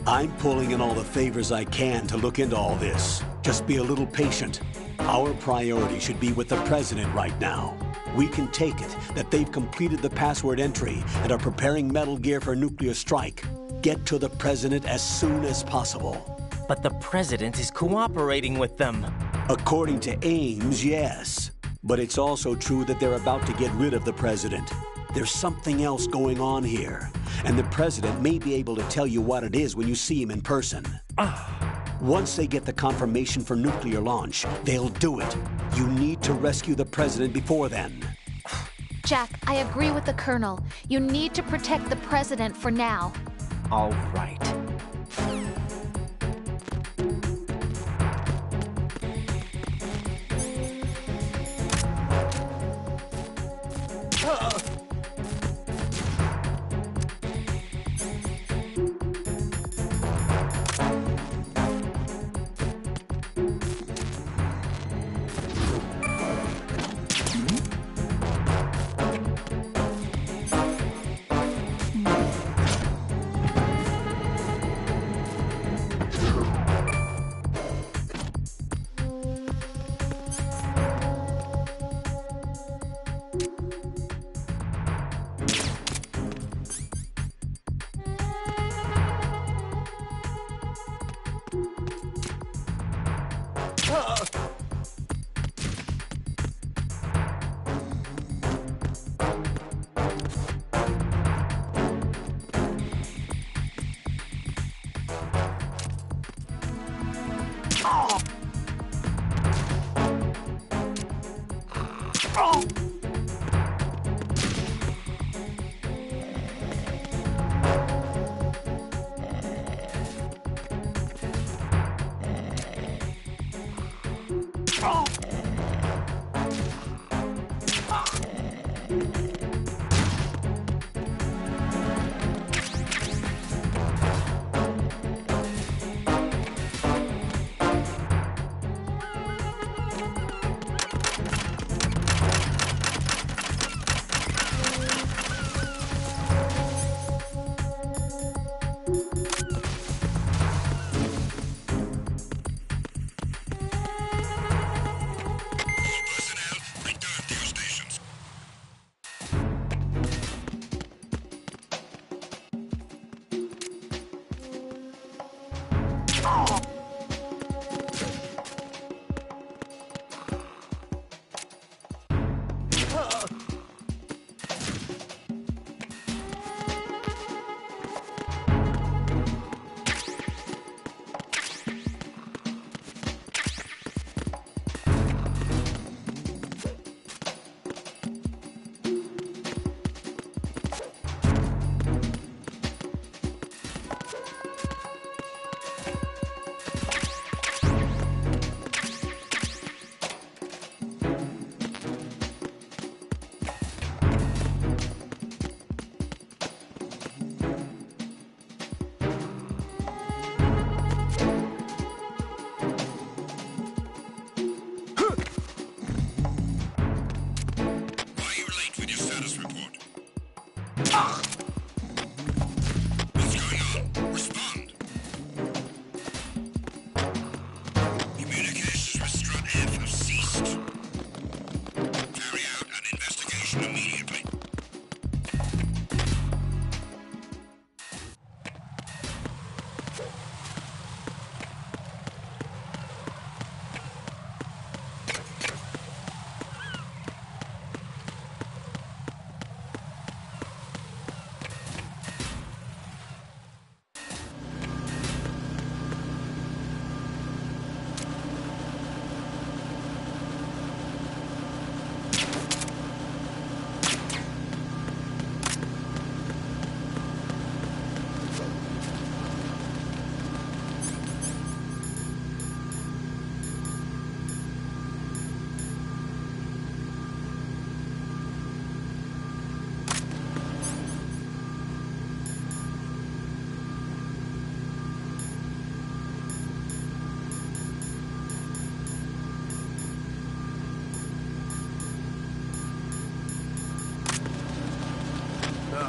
I'm pulling in all the favors I can to look into all this. Just be a little patient. Our priority should be with the President right now. We can take it that they've completed the password entry and are preparing Metal Gear for nuclear strike. Get to the President as soon as possible. But the President is cooperating with them. According to Ames, yes. But it's also true that they're about to get rid of the President. There's something else going on here, and the President may be able to tell you what it is when you see him in person. Once they get the confirmation for nuclear launch, they'll do it. You need to rescue the President before then. Jack, I agree with the Colonel. You need to protect the President for now. All right.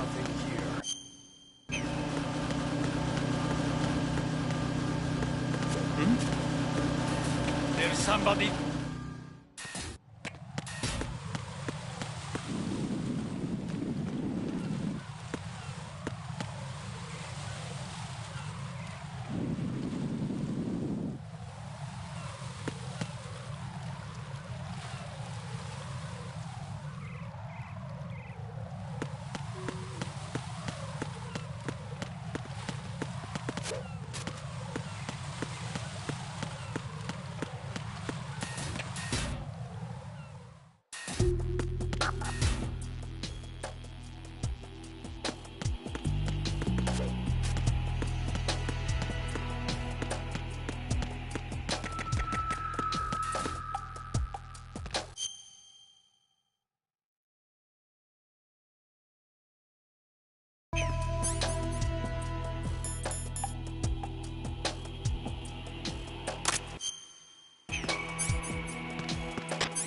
Nothing here. There's somebody...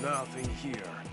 Nothing here.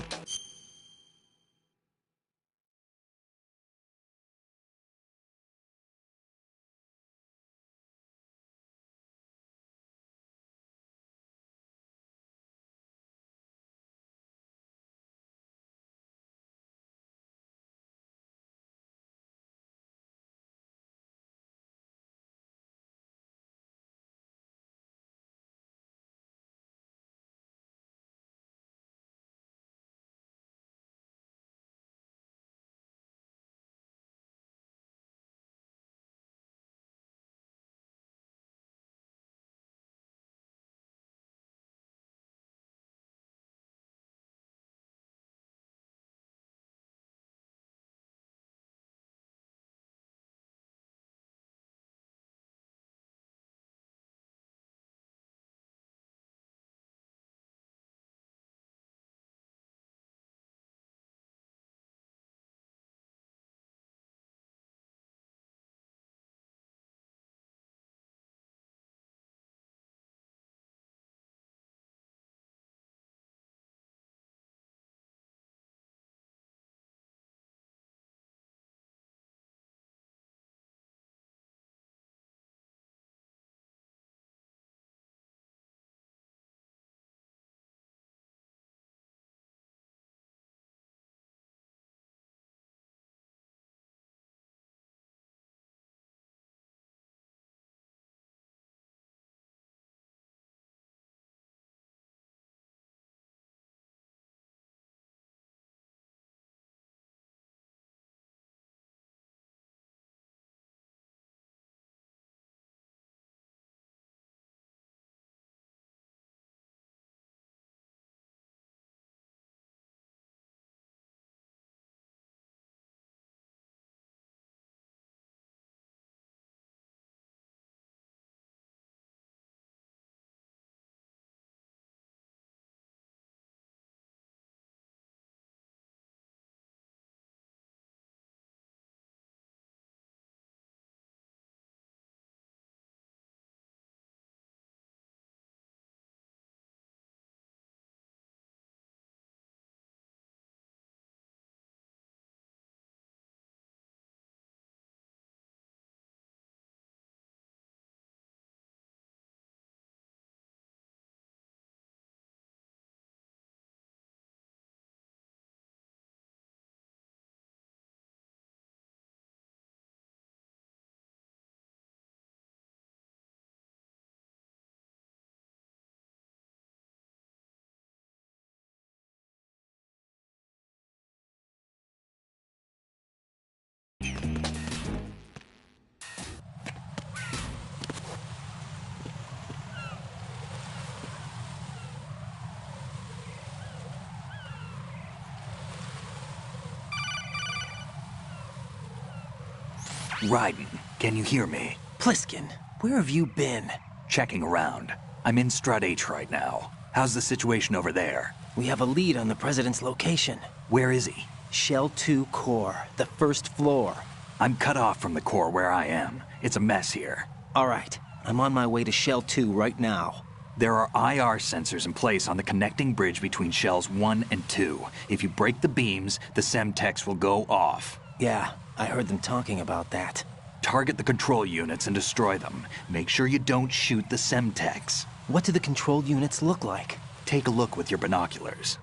Raiden, can you hear me? Pliskin, where have you been? Checking around. I'm in Strut H right now. How's the situation over there? We have a lead on the President's location. Where is he? Shell 2 core, the first floor. I'm cut off from the core where I am. It's a mess here. All right, I'm on my way to Shell 2 right now. There are IR sensors in place on the connecting bridge between Shells 1 and 2. If you break the beams, the Semtex will go off. Yeah, I heard them talking about that. Target the control units and destroy them. Make sure you don't shoot the Semtex. What do the control units look like? Take a look with your binoculars.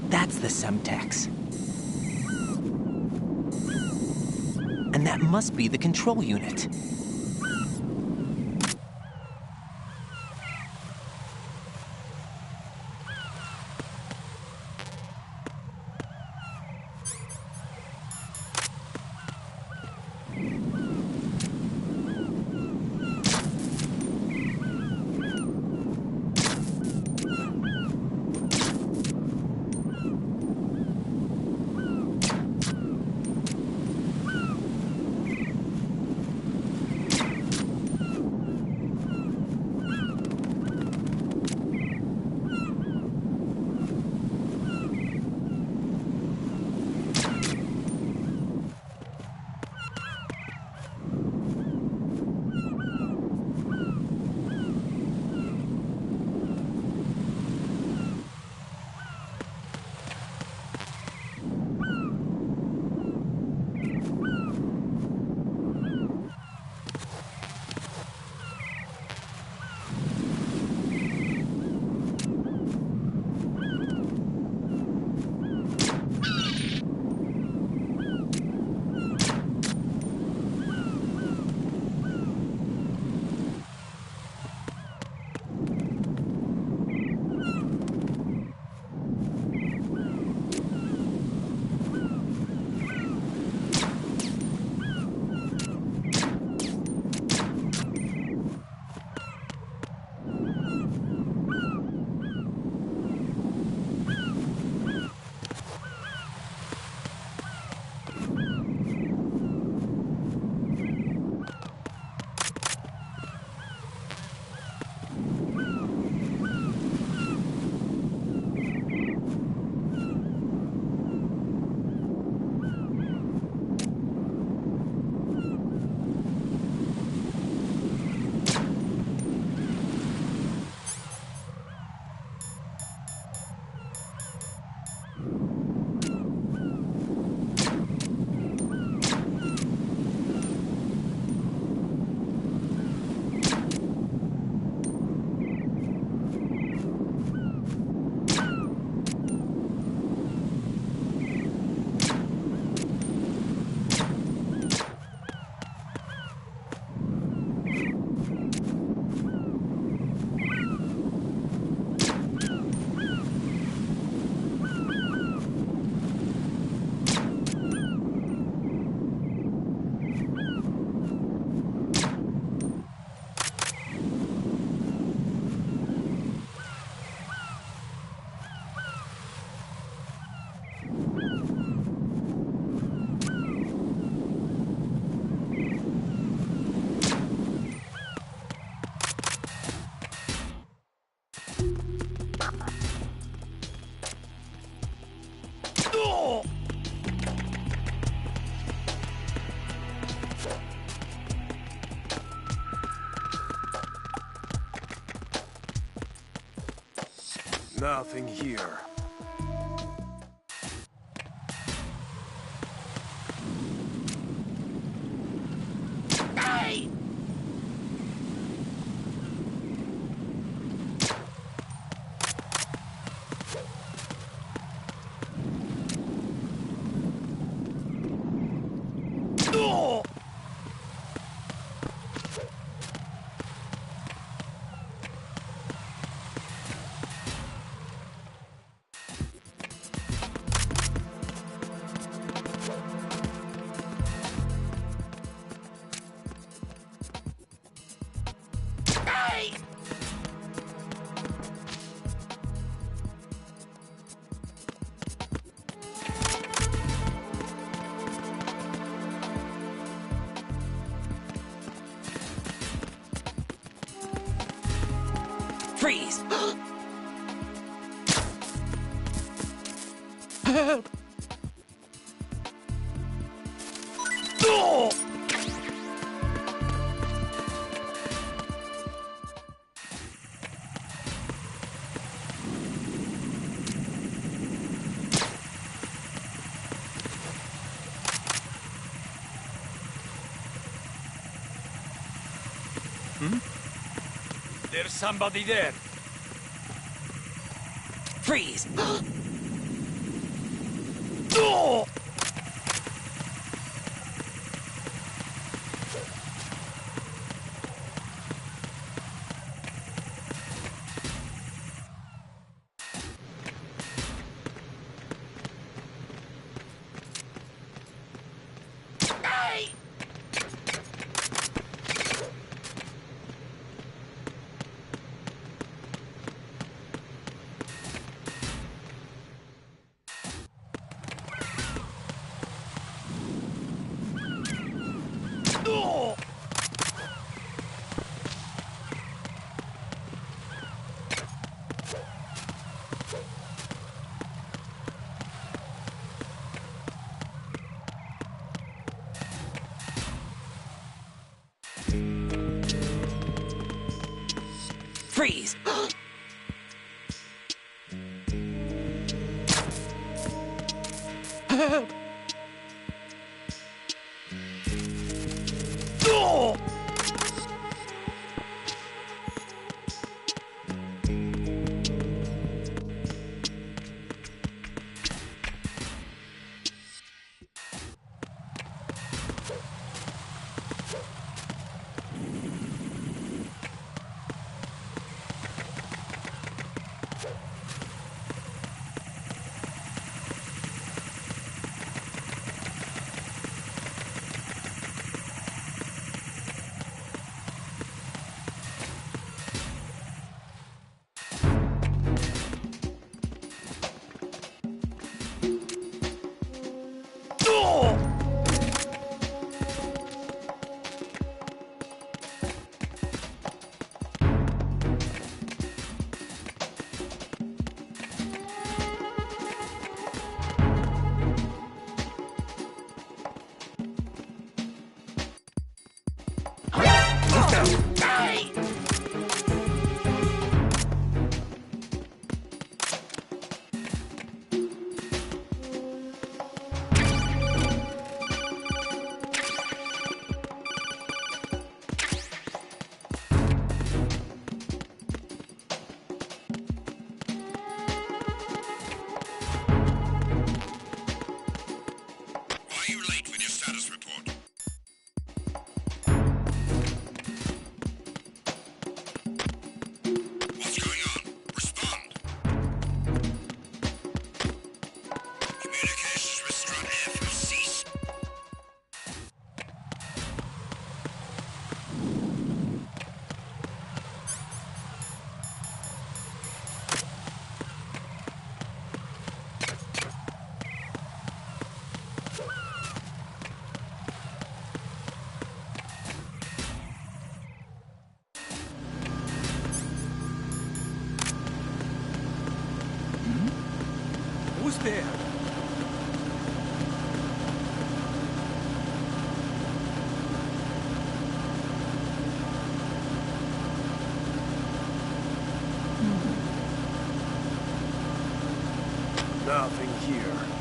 That's the Semtex. And that must be the control unit. Nothing here. Hey! Freeze! Help! There's somebody there. Freeze! Oh! Freeze! Who's there? Nothing here.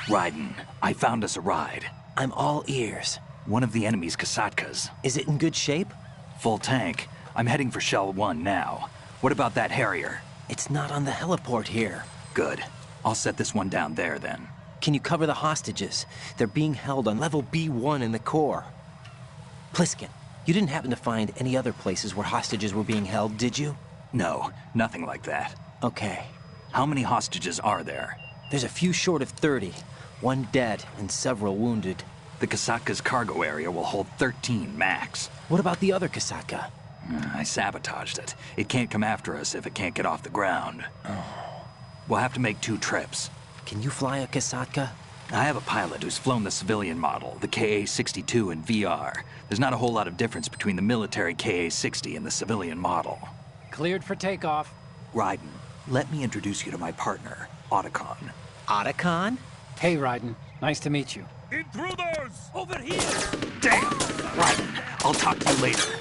Raiden, I found us a ride. I'm all ears. One of the enemy's Kasatkas. Is it in good shape? Full tank. I'm heading for Shell 1 now. What about that Harrier? It's not on the heliport here. Good. I'll set this one down there then. Can you cover the hostages? They're being held on level B1 in the core. Pliskin, you didn't happen to find any other places where hostages were being held, did you? No, nothing like that. Okay. How many hostages are there? There's a few short of 30. One dead and several wounded. The Kasatka's cargo area will hold 13 max. What about the other Kasatka? I sabotaged it. It can't come after us if it can't get off the ground. We'll have to make 2 trips. Can you fly a Kasatka? I have a pilot who's flown the civilian model, the KA-62 in VR. There's not a whole lot of difference between the military KA-60 and the civilian model. Cleared for takeoff. Raiden, let me introduce you to my partner, Otacon. Otacon? Hey, Raiden. Nice to meet you. Intruders! Over here! Damn! Raiden, I'll talk to you later.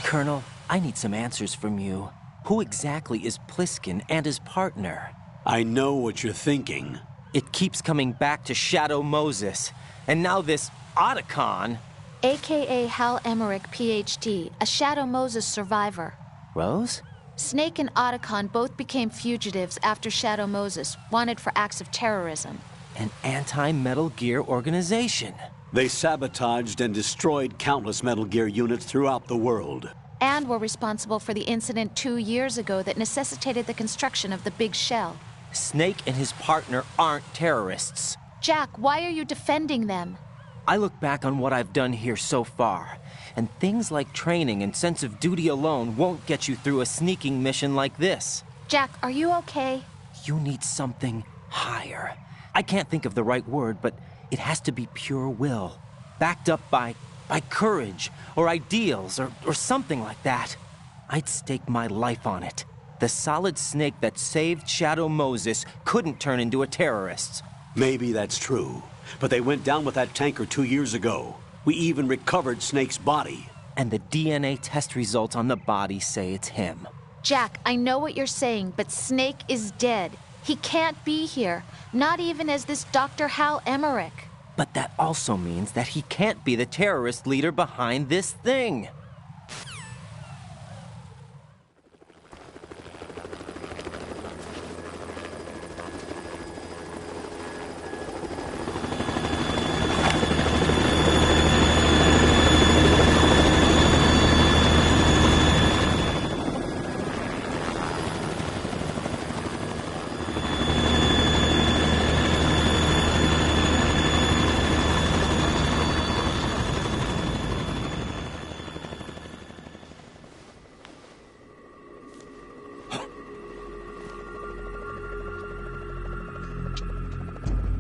Colonel, I need some answers from you. Who exactly is Pliskin and his partner? I know what you're thinking. It keeps coming back to Shadow Moses. And now this Otacon. AKA Hal Emmerich, PhD, a Shadow Moses survivor. Rose? Snake and Otacon both became fugitives after Shadow Moses, wanted for acts of terrorism. An anti-Metal Gear organization. They sabotaged and destroyed countless Metal Gear units throughout the world. And were responsible for the incident 2 years ago that necessitated the construction of the Big Shell. Snake and his partner aren't terrorists. Jack, why are you defending them? I look back on what I've done here so far, and things like training and sense of duty alone won't get you through a sneaking mission like this. Jack, are you okay? You need something higher. I can't think of the right word, but it has to be pure will, backed up by courage, or ideals, or something like that. I'd stake my life on it. The solid Snake that saved Shadow Moses couldn't turn into a terrorist. Maybe that's true, but they went down with that tanker 2 years ago. We even recovered Snake's body. And the DNA test results on the body say it's him. Jack, I know what you're saying, but Snake is dead. He can't be here, not even as this Dr. Hal Emmerich. But that also means that he can't be the terrorist leader behind this thing.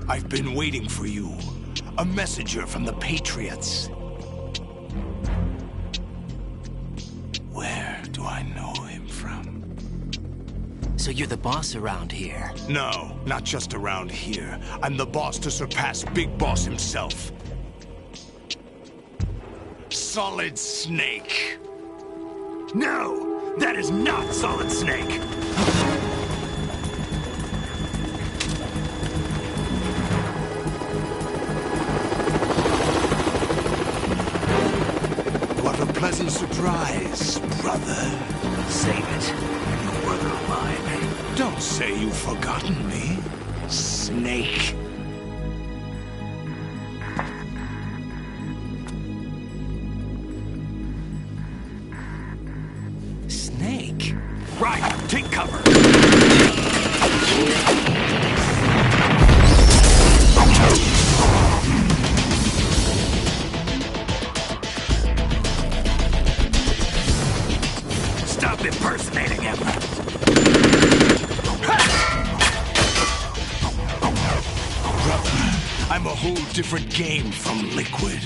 I've been waiting for you. A messenger from the Patriots. Where do I know him from? So you're the boss around here? No, not just around here. I'm the boss to surpass Big Boss himself. Solid Snake. No, that is not Solid Snake. Pleasant surprise, brother. Save it. You're no brother of mine. Don't say you've forgotten me, Snake. Snake? Right, take cover. Stop impersonating him. Brother, I'm a whole different game from Liquid.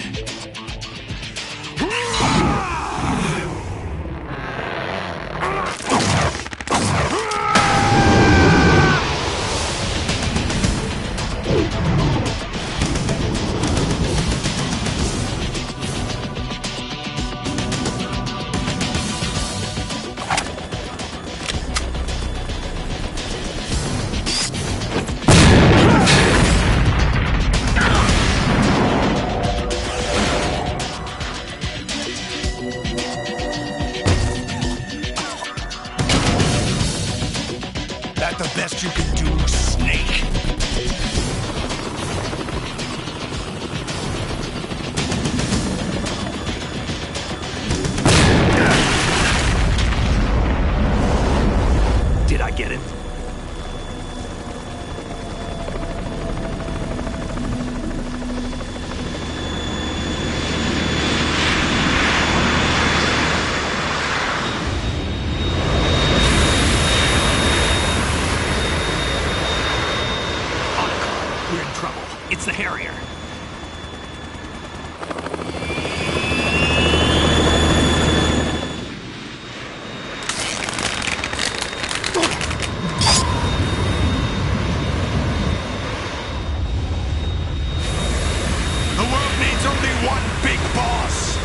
The world needs only one big boss!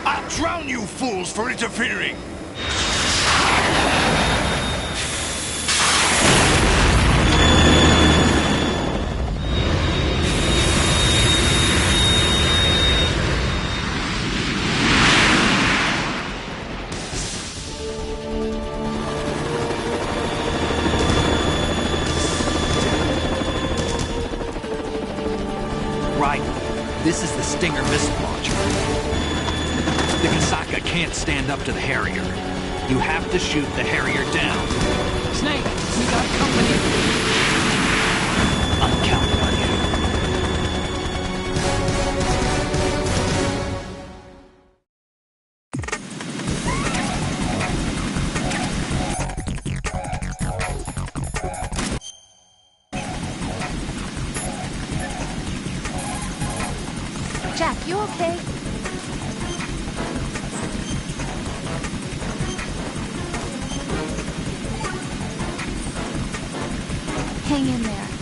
I'll drown you fools for interfering! Right. This is the Stinger missile launcher. The Kasaka can't stand up to the Harrier. You have to shoot the Harrier down. Snake, we got company. I'm counting on you. Jack, you okay? Hang in there.